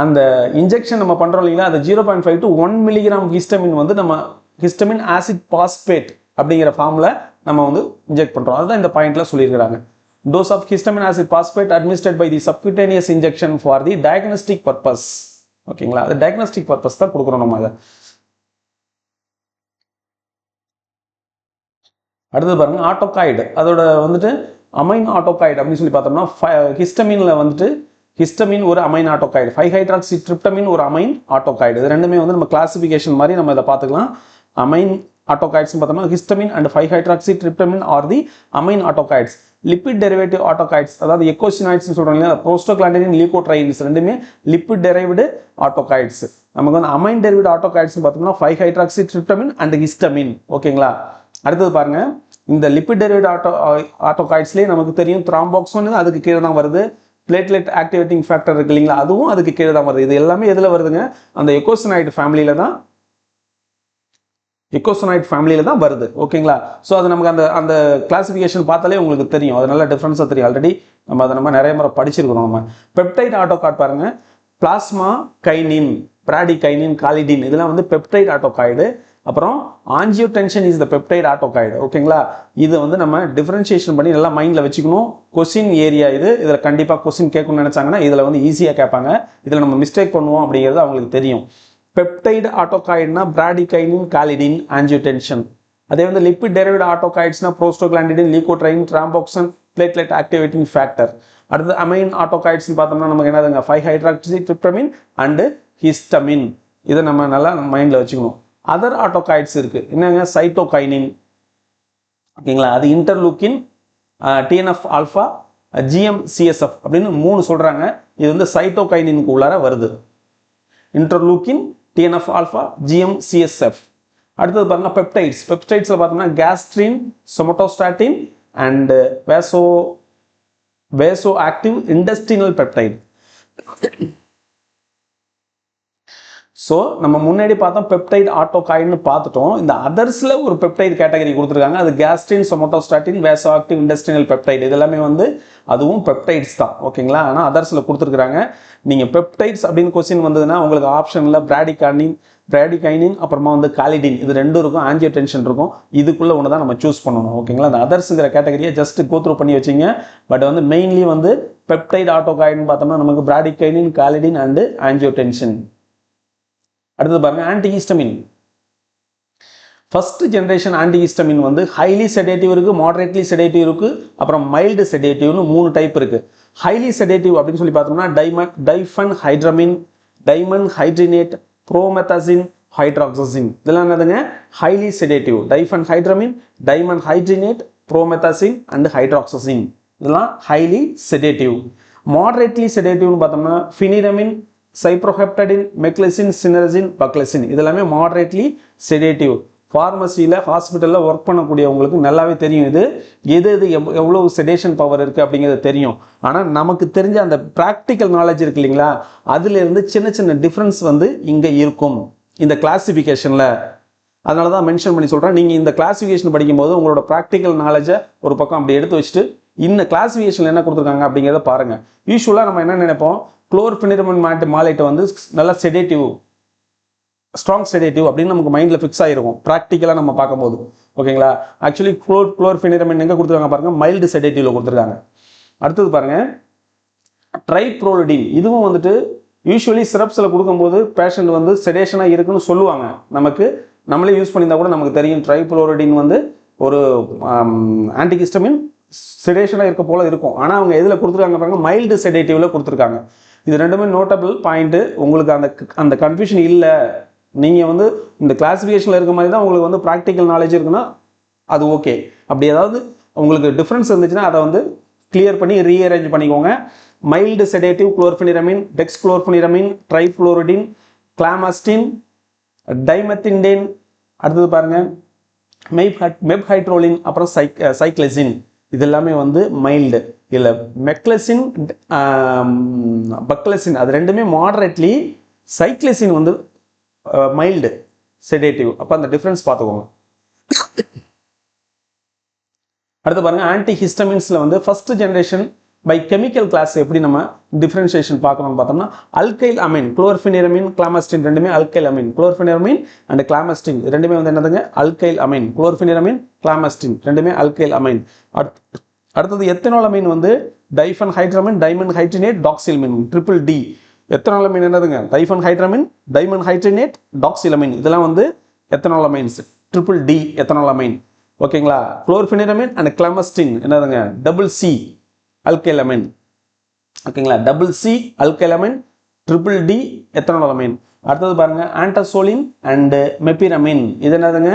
அந்த இன்ஜெக்ஷன் நம்ம பண்றோம் இல்லைங்களா, அந்த 0.5 to 1 milligram ஹிஸ்டமின் வந்து நம்ம ஹிஸ்டமின் ஆசிட் பாஸ்பேட் அப்படிங்கிற ஃபார்ம்ல நம்ம வந்து இன்ஜெக்ட் பண்றோம். அதுதான் இந்த பாயிண்ட்ல சொல்லியிருக்காங்க. Dose of histamine acid phosphate administrate by the subcutaneous injection for the diagnostic purpose. ஓகேங்களா, அது டயக்னோஸ்டிக் பர்பஸ் தான் கொடுக்குறோம் நம்ம அதை. அடுத்து பாருங்க, ஆட்டோகாய்டு. அதோட வந்துட்டு அமைன் ஆட்டோகாய்டு அப்படின்னு சொல்லி பார்த்தோம்னா, ஹிஸ்டமின்ல வந்துட்டு ஹிஸ்டமின் ஒரு அமைன் ஆட்டோகாய்டு, 5-ஹைட்ராக்சிட்ரிப்டமின் ஒரு அமைன் ஆட்டோகாய்டு. இது ரெண்டுமே வந்து நம்ம கிளாசிபிகேஷன் மாதிரி நம்ம இதை பார்த்துக்கலாம். அமைன் ஆட்டோகாய்ட்ஸ் பார்த்தோம்னா histamine and five hydroxytryptamine are the amine autacoids. Lipid derivative autacoids, அதாவது எக்கோசினாய்ட்ஸ் சொல்றாங்க, ப்ரோஸ்டோகிளாண்டின் லியூகோட்ரைன்ஸ் ரெண்டுமே லிப்பிட் டெரைவ்டு ஆட்டோகாய்ட்ஸ். நமக்கு வந்து அமைன் டெரிவேட் ஆட்டோகாய்ட்ஸ் பார்த்தோம்னா 5-ஹைட்ராக்சிட்ரிப்டமின் அண்ட் ஹிஸ்டமின். ஓகேங்களா. அடுத்தது பாருங்க, இந்த லிப்பிட் டெரிவேட் ஆட்டோகாய்ட்ஸ்லேயே நமக்கு தெரியும் த்ராம்போக்சோன் அதுக்கு கீழே தான் வருது. பிளேட்லெட் ஆக்டிவேட்டிங் ஃபேக்டர் இருக்கு இல்லைங்களா, அதுவும் அதுக்கு கீழே தான் வருது. இது எல்லாமே எதில் வருதுங்க, அந்த எக்கோசினாய்டு ஃபேமிலியில தான் வருது. ஓகேங்களா. ஸோ அது நமக்கு அந்த கிளாசிஃபிகேஷன் பார்த்தாலே உங்களுக்கு தெரியும், அது நல்லா டிஃப்ரென்ஸாக தெரியும். ஆல்ரெடி நம்ம நிறைய முறை படிச்சிருக்கிறோம். நம்ம பெப்டைட் ஆட்டோகார்ட் பாருங்க, பிளாஸ்மா கைனின், பிராடிகைனின், காலிடின் இதெல்லாம் வந்து பெப்டைட் ஆட்டோகாய்டு. அப்புறம் ஆஞ்சியோடென்ஷன் இஸ் த பெப்டைட் ஆட்டோகாய்டு. ஓகேங்களா, இது வந்து நம்ம டிஃபரன்ஷியேஷன் பண்ணி நல்லா மைண்டில் வச்சுக்கணும். கொஸ்டின் ஏரியா இது, இதில் கண்டிப்பாக கொஸ்டின் கேட்கணும்னு நினச்சாங்கன்னா இதில் வந்து ஈஸியாக கேட்பாங்க. இதில் நம்ம மிஸ்டேக் பண்ணுவோம் அப்படிங்கிறது அவங்களுக்கு தெரியும். பெப்டைடு ஆட்டோகாய்டுனா பிராடிகைனின், காலிடின், ஆஞ்சியோடென்ஷன். அதே வந்து லிப்பிட் டெரைவ்டு ஆட்டோகாய்ட்ஸ்னா prostaglandin, leukotriene, thromboxane, platelet activating factor. அடுத்து அமைன் ஆட்டோகாய்ட்ஸ் பார்த்தோம்னா நமக்கு என்னதுங்க 5-ஹைட்ராக்சிட்ரிப்டமின் அண்டு ஹிஸ்டமின். இதை நம்ம நல்லா மைண்டில் வச்சுக்கணும். அதர் ஆட்டோகாய்ட்ஸ் இருக்கு, என்னங்க சைட்டோகைனின். ஓகேங்களா, அது இன்டர்லூக்கின், டிஎன்எஃப் ஆல்ஃபா, ஜிஎம்சிஎஸ்எஃப் அப்படின்னு 3 சொல்றாங்க. இது வந்து சைட்டோகைனினுக்கு உள்ளார வருது. Interleukin, TNF alpha, GMCSF. அடுத்தது பாருங்க பெப்டைட்ஸ். பெப்டைட்ஸ்ல பார்த்தோம்னா gastrin, somatostatin and vaso active intestinal peptide. So நம்ம முன்னாடி பார்த்தோம் பெப்டைட் ஆட்டோகாய்டுன்னு பார்த்துட்டோம். இந்த அதர்ஸில் ஒரு பெப்டைட் கேட்டகரி கொடுத்துருக்காங்க. அது கேஸ்ட்ரின், சொமட்டோஸ்டாட்டின், வேசோ ஆக்டிவ் இண்டஸ்ட்ரியல் பெப்டைட். இது எல்லாமே வந்து அதுவும் பெப்டைட்ஸ் தான். ஓகேங்களா, ஆனால் அதர்ஸில் கொடுத்துருக்காங்க. நீங்கள் பெப்டைட்ஸ் அப்படின்னு கொஸ்டின் வந்ததுன்னா உங்களுக்கு ஆப்ஷனில் பிராடிகைனின் அப்புறமா வந்து காலிடின், இது ரெண்டும் இருக்கும். ஆஞ்சியோடென்ஷன் இருக்கும். இதுக்குள்ள ஒன்று தான் நம்ம சூஸ் பண்ணணும். ஓகேங்களா, அந்த அதர்ஸுங்கிற கேட்டகரியை ஜஸ்ட் கோத்ரூ பண்ணி வச்சிங்க. பட் வந்து மெயின்லி வந்து பெப்டைட் ஆட்டோகாய்டுன்னு பார்த்தோம்னா நமக்கு பிராடிகைனின், காலிடின் அண்டு ஆஞ்சியோடென்ஷன். அடுத்தது பாருங்க ஆன்டிஹிஸ்டமின். ஃபர்ஸ்ட் ஜெனரேஷன் ஆன்டிஹிஸ்டமின் வந்து ஹைலி செடேட்டிவ் இருக்கு, மாடரேட்லி செடேட்டிவ் இருக்கு, அப்புறம் மைல்டு செடேட்டிவ்னு 3 டைப் இருக்கு. ஹைலி செடேட்டிவ் அப்படின்னு சொல்லி பார்த்தோம்னா டைஃபன்ஹைட்ரமின், டைமன்ஹைட்ரினேட், புரோமெத்தசின், ஹைட்ராக்சசின். இதெல்லாம் என்னதுங்க ஹைலி செடேட்டிவ். டைஃபன்ஹைட்ரமின், டைமன்ஹைட்ரினேட், புரோமெத்தசின் அண்ட் ஹைட்ராக்சசின், இதெல்லாம் ஹைலி செடேட்டிவ். மாடரேட்லி செடேட்டிவ்னு பார்த்தோம்னா ஃபினிரமின், சைப்ரோஹெப்டடின், மெக்லெசின், சினரசின், பக்லெசின், இதெல்லாமே மாடரேட்லி செடேட்டிவ். ஃபார்மசியில் ஹாஸ்பிட்டலில் ஒர்க் பண்ணக்கூடியவங்களுக்கு நல்லாவே தெரியும் இது எது எவ்வளோ செடேஷன் பவர் இருக்குது அப்படிங்கிறது தெரியும். ஆனால் நமக்கு தெரிஞ்ச அந்த ப்ராக்டிக்கல் நாலேஜ் இருக்கு இல்லைங்களா, அதுலேருந்து சின்ன சின்ன டிஃப்ரென்ஸ் வந்து இங்கே இருக்கும் இந்த கிளாசிஃபிகேஷனில். அதனால தான் மென்ஷன் பண்ணி சொல்கிறேன். நீங்கள் இந்த கிளாசிஃபிகேஷன் படிக்கும்போது உங்களோட ப்ராக்டிக்கல் நாலேஜை ஒரு பக்கம் அப்படி எடுத்து வச்சுட்டு இந்த கிளாசிஃபிகேஷனில் என்ன கொடுத்துருக்காங்க அப்படிங்கிறத பாருங்கள். யூஸ்வலாக நம்ம என்ன நினைப்போம், குளோர்ஃபெனிரமின் மாலேட் வந்து நல்லா செடேட்டிவ், ஸ்ட்ராங் செடேட்டிவ் அப்படின்னு நமக்கு மைண்டில் ஃபிக்ஸ் ஆகிருக்கும் ப்ராக்டிக்கலாக நம்ம பார்க்கும்போது. ஓகேங்களா, ஆக்சுவலி குளோர்ஃபெனிரமின் எங்கே கொடுத்துருக்காங்க பாருங்க, மைல்டு செடேட்டிவ்ல கொடுத்துருக்காங்க. அடுத்தது பாருங்க ட்ரைப்ரோலிடின். இதுவும் வந்துட்டு யூஸ்வலி சிரப்ஸில் கொடுக்கும்போது பேஷண்ட் வந்து செடேஷனாக இருக்குன்னு சொல்லுவாங்க. நம்மளே யூஸ் பண்ணியிருந்தா கூட நமக்கு தெரியும் ட்ரைப்ரோலிடின் வந்து ஒரு ஆன்டிஹிஸ்டமின், செடேஷனாக இருக்க போல இருக்கும். ஆனால் அவங்க எதில் கொடுத்துருக்காங்க பாருங்க, மைல்டு செடேட்டிவ்ல கொடுத்துருக்காங்க. இது ரெண்டுமே நோட்டபிள் பாயிண்ட். உங்களுக்கு அந்த கன்ஃபியூஷன் இல்லை, நீங்கள் வந்து இந்த கிளாசிஃபிகேஷனில் இருக்க மாதிரி தான் உங்களுக்கு வந்து ப்ராக்டிக்கல் நாலேஜ் இருக்குன்னா அது ஓகே. அப்படி ஏதாவது உங்களுக்கு டிஃப்ரென்ஸ் இருந்துச்சுன்னா அதை வந்து கிளியர் பண்ணி ரீஅரேஞ்ச் பண்ணிக்கோங்க. Mild sedative chlorpheniramine, dexchlorpheniramine, triprolidine, clemastine, dimethindene. அடுத்தது பாருங்க மெப்ஹைட்ரோலின், அப்புறம் சைக்ளெசின். இது எல்லாமே வந்து மைல்டு. இல்லை மெக்லெசின், பக்லெசின் அது ரெண்டுமே மாடரேட்லி, சைக்ளெசின் வந்து மைல்டு செடேட்டிவ். அப்போ அந்த டிஃப்ரென்ஸ் பார்த்துக்கோங்க. அடுத்து பாருங்க ஆன்டிஹிஸ்டமின்ஸ்ல வந்து first generation by chemical class எப்படி நம்ம டிஃபரன்ஷியேஷன் பார்க்கணும்னு பார்த்தோம்னா அல்கைல் அமீன், குளோர்ஃபெனிரமின், கிளாமஸ்டின் ரெண்டுமே அல்கைல் அமீன். குளோர்ஃபெனிரமின் அண்ட் கிளாமஸ்டின் ரெண்டுமே வந்து என்னதுங்க அல்கைல் அமீன். குளோர்ஃபெனிரமின், கிளாமஸ்டின் ரெண்டுமே அல்கைல் அமீன். அடுத்தது எத்தனாலமீன் வந்து டைஃபன்ஹைட்ரமின், டைமன்ஹைட்ரினேட், டாக்சிலமின், ட்ரிபிள் டி. எத்தனாலமீன் என்னதுங்க டைஃபன்ஹைட்ரமின், டைமன்ஹைட்ரினேட், டாக்சிலமின், இதெல்லாம் வந்து எத்தனாலமைன்ஸ், ட்ரிபிள் டி எத்தனாலமைன். ஓகேங்களா, குளோர்ஃபெனிரமின் அண்ட் கிளாமஸ்டின் என்னதுங்க டபுள் சி அல்கைலமைன். ஓகேங்களா, double C alkylamine, triple T ethanolamine. அடுத்தது பாருங்க ஆன்டசோலின் அண்ட் மெப்பிரமின். இது என்னதுங்க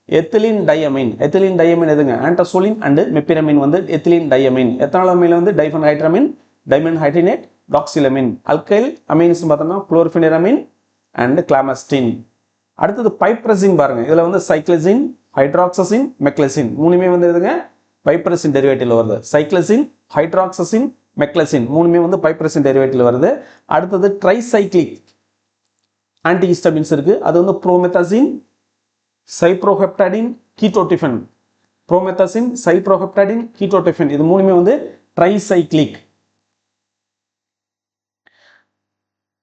எத்திலின் டையமின். எத்திலின் டையமின் எதுங்க ஆன்டசோலின் அண்ட் மெப்பிரமின் வந்து எத்திலின் டையமின். எத்தனாலமைன் வந்து டைஃபன்ஹைட்ரமின், டைமன்ஹைட்ரினேட், டாக்சிலமின். அல்கைல் அமீன்ஸ் பார்த்தோம்னா குளோர்ஃபெனிரமின் அண்ட் கிளாமஸ்டின். அடுத்தது பைப்ரசின் பாருங்க, இதுல வந்து சைக்ளசின், ஹைட்ராக்சசின், மெக்லசின் மூணுமே வந்து எதுங்க பைப்ரசின் டெரிவேட்டிவ்ல வருது. சைக்ளசின், ஹைட்ராக்சசின், மெக்லசின் மூணுமே வந்து பைப்ரசின் டெரிவேட்டிவ்ல வருது. அடுத்தது ட்ரைசைக்ளிக் ஆன்டிஹிஸ்டமின்ஸ் இருக்கு, அது வந்து புரோமெத்தசின், சைப்ரோஹெப்டடின், கீட்டோடிஃபன். புரோமெத்தசின், சைப்ரோஹெப்டடின், கீட்டோடிஃபன் இது மூணுமே வந்து ட்ரைசைக்ளிக்.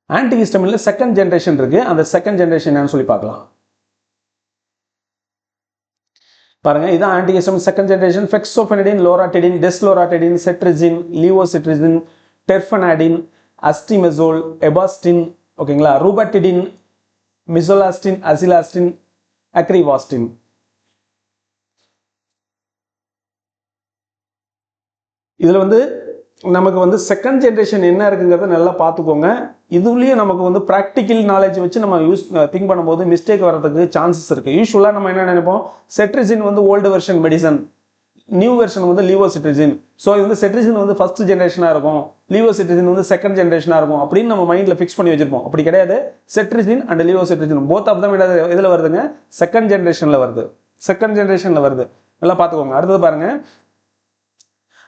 ஆன்டிஹிஸ்டமின்ல செகண்ட் ஜெனரேஷன் இருக்கு, அந்த செகண்ட் ஜெனரேஷன் என்னன்னு சொல்லி பார்க்கலாம். பாருங்க இதான் ஆன்டிஹிஸ்டமின் செகண்ட் ஜெனரேஷன். ஃபெக்ஸோஃபெனடின், லோராட்டிடின், டெஸ்லோராட்டிடின், செட்ரிசின், லீவோசிட்ரிசின், டெர்ஃபனாடின், அஸ்டிமெசோல், எபாஸ்டின், ஓகேங்களா, ரூபட்டிடின், மிசோலாஸ்டின், அசிலாஸ்டின், அக்ரிவாஸ்டின். இதில் வந்து நமக்கு வந்து செகண்ட் ஜென்ரேஷன் என்ன இருக்குங்கிறத நல்லா பார்த்துக்கோங்க. இதுலேயும் நமக்கு வந்து ப்ராக்டிக்கல் நாலேஜ் வச்சு நம்ம திங்க் பண்ணும்போது மிஸ்டேக் வர்றதுக்கு சான்சஸ் இருக்குது. யூஸ்வலாக நம்ம என்ன நினைப்போம், செட்ரிசின் வந்து old version medicine, new version வந்து லீவோசிட்ரிசின். ஸோ இது வந்து செட்ரிசின் வந்து ஃபர்ஸ்ட் ஜென்ரேஷனாக இருக்கும், லீவோசிட்ரிசின் வந்து செகண்ட் ஜென்ரேஷனாக இருக்கும் அப்படின்னு நம்ம மைண்டில் ஃபிக்ஸ் பண்ணி வச்சிருப்போம். அப்படி கிடையாது. செட்ரிசின் அண்ட் லீவோசிட்ரிசின் போத் ஆஃப் தம் இதில் வருதுங்க, செகண்ட் ஜென்ரேஷனில் வருது, செகண்ட் ஜென்ரேஷனில் வருது. நல்லா பார்த்துக்கோங்க. அடுத்தது பாருங்க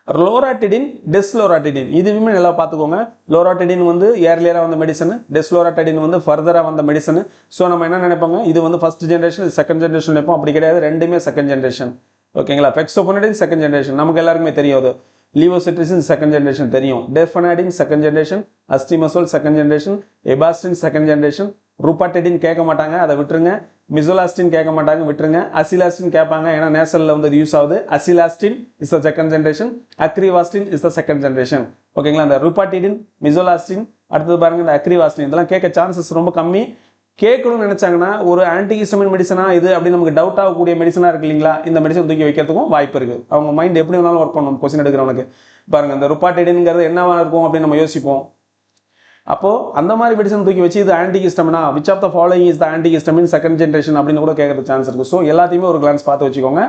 லோராட்டிடின், டெஸ்லோராட்டிடின். இதுவுமே நல்லா பார்த்துக்கோங்க. லோராட்டிடின் வந்து ஏர்லியராக வந்த மெடிசன், டெஸ்லோராட்டிடின் வந்து ஃபர்தராக வந்த மெடிசன். ஸோ நம்ம என்ன நினைப்பாங்க, இது வந்து ஃபர்ஸ்ட் ஜென்ரேஷன், இது செகண்ட் ஜென்ரேஷன் நினைப்போம். அப்படி கிடையாது, ரெண்டுமே செகண்ட் ஜென்ரேஷன். ஓகேங்களா. ஃபெக்ஸோஃபெனடின் செகண்ட் ஜென்ரேஷன் நமக்கு எல்லாருக்குமே தெரியும். அது லீவோசிட்ரிசின் செகண்ட் ஜென்ரேஷன் தெரியும், terfenadine second generation, astemizole second generation, ebastine second generation, rupatadine கேட்க மாட்டாங்க, அதை விட்டுருங்க. மிசோலாஸ்டின் கேட்க மாட்டாங்க, விட்டுருங்க. அசிலாஸ்டின் கேட்பாங்க, ஏன்னா நேசல்ல வந்து யூஸ் ஆகுது. Azelastine is the second generation, acrivastine is the second generation. ஓகேங்களா. இந்த ரூபாட்டிடின், மிசோலாஸ்டின், அடுத்தது பாருங்க இந்த அக்ரிவாஸ்டின், இதெல்லாம் கேட்க சான்சஸ் ரொம்ப கம்மி. கேட்கணும்னு நினைச்சாங்கன்னா ஒரு ஆன்டிஹிஸ்டமின் மெடிசனா இது அப்படி நமக்கு டவுட் ஆகக்கூடிய மெடிசனா இருக்கு இல்லைங்களா, இந்த மெடிசன் தூக்கி வைக்கிறதுக்கும் வாய்ப்பு இருக்கு. அவங்க மைண்ட் எப்படி வேணாலும் ஒர்க் பண்ணணும். கொஸ்டின் எடுக்கிறவனுக்கு பாருங்க இந்த ருபாட்டிடின்ங்கிறது என்னவா இருக்கும் அப்படின்னு நம்ம யோசிப்போம். அப்போ அந்த மாதிரி மெடிசன் தூக்கி வச்சு இது ஆன்டிஹிஸ்டமினா, which of the following is the antihistamine second generation அப்படின்னு கூட கேட்கறதுக்கு சான்ஸ் இருக்கு. ஸோ எல்லாத்தையுமே ஒரு கிளான்ஸ் பார்த்து வச்சுக்கோங்க.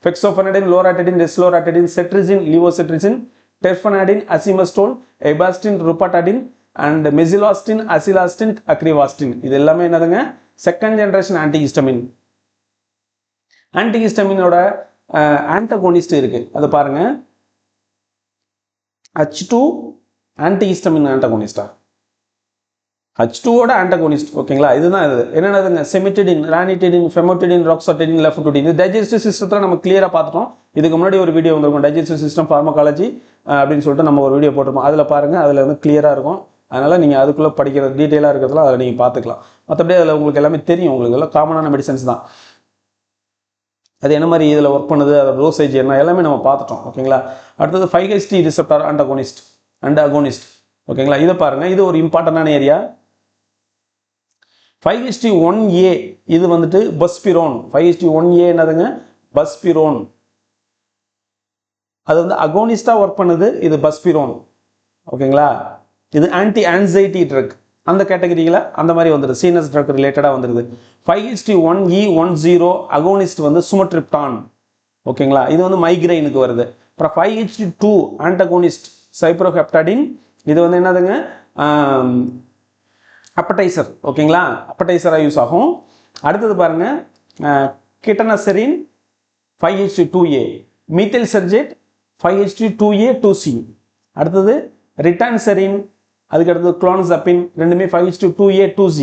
ஃபெக்ஸோஃபெனடின், லோராட்டிடின், டெஸ்லோராட்டிடின், செட்ரிசின், லீவோசிட்ரிசின், டெர்ஃபனாடின், அசிமஸ்டோல், எபாஸ்டின், ருபாட்டாடின் அண்ட் மெசிலாஸ்டின், அசிலாஸ்டின், அக்ரிவாஸ்டின். இது எல்லாமே என்னதுங்க, செகண்ட் ஜென்ரேஷன் ஆன்டிஹிஸ்டமின். ஆன்டிஹிஸ்டமினோட ஆன்டகோனிஸ்ட் இருக்கு, அது பாருங்க. H2 antihistamine ஆன்டகோனிஸ்டா, H2ஓட antagonist. ஓகேங்களா. இதுதான் இது என்னதுங்க, செமிட்டிடின், ரானிட்டிடின், ஃபெமோட்டிடின், ராக்ஸாட்டிடின், லெஃபோட்டிடின். இது டைஜஸ்டிவ் சிஸ்டத்தில் நம்ம கிளியராக பார்த்துட்டோம். இதுக்கு முன்னாடி ஒரு வீடியோ வந்திருக்கும், டைஜஸ்டிவ் சிஸ்டம் ஃபார்மகாலஜி அப்படின்னு சொல்லிட்டு நம்ம ஒரு வீடியோ போட்டிருப்போம். அதில் பாருங்க, அதில் வந்து கிளியராக இருக்கும். அதனால நீங்கள் அதுக்குள்ளே படிக்கிற டீட்டெயிலாக இருக்கிறதுல அதை நீங்கள் பார்த்துக்கலாம். மற்றபடி அதில் உங்களுக்கு எல்லாமே தெரியும், உங்களுக்கு எல்லாம் காமனான மெடிசன்ஸ் தான். அது என்ன மாதிரி இதில் ஒர்க் பண்ணுது, அதோட டோசேஜ் என்ன, எல்லாமே நம்ம பார்த்துட்டோம். ஓகேங்களா. அடுத்தது 5HT ரிசெப்டார் அண்டகோனிஸ்ட், அண்டகோனிஸ்ட். ஓகேங்களா. இதை பாருங்க, இது ஒரு இம்பார்ட்டன்டான ஏரியா. 5HT1A இது வந்துட்டு பஸ்பிரோன். 5HT1A என்னதுங்க, பஸ்பிரோன். அது வந்து அகோனிஸ்டா ஒர்க் பண்ணுது, இது பஸ்பிரோன். ஓகேங்களா. இது ஆன்டி ஆன்சைட்டி ட்ரக் அந்த கேட்டகரியில் அந்த மாதிரி வந்துடுது, சீனஸ் ட்ரக் ரிலேட்டடாக வந்துடுது. 5HT1E10 அகோனிஸ்ட் வந்து சுமட்ரிப்டான். ஓகேங்களா. இது வந்து மைக்ரைனுக்கு வருது. அப்புறம் 5HT2 ஆன்டகோனிஸ்ட் சைப்ரோஹெப்டாடின், இது வந்து என்னதுங்க, அப்படைசர். ஓகேங்களா. அப்படைசராக யூஸ் ஆகும். அடுத்தது பாருங்க கிட்டனசரின் 5HT2A, மீத்தில் சர்ஜேட் 5HT2A 2C. அடுத்தது ரிட்டான்சரின், அதுக்கு அடுத்தது குளோனசப்பின், ரெண்டுமே 5HT2A 2C.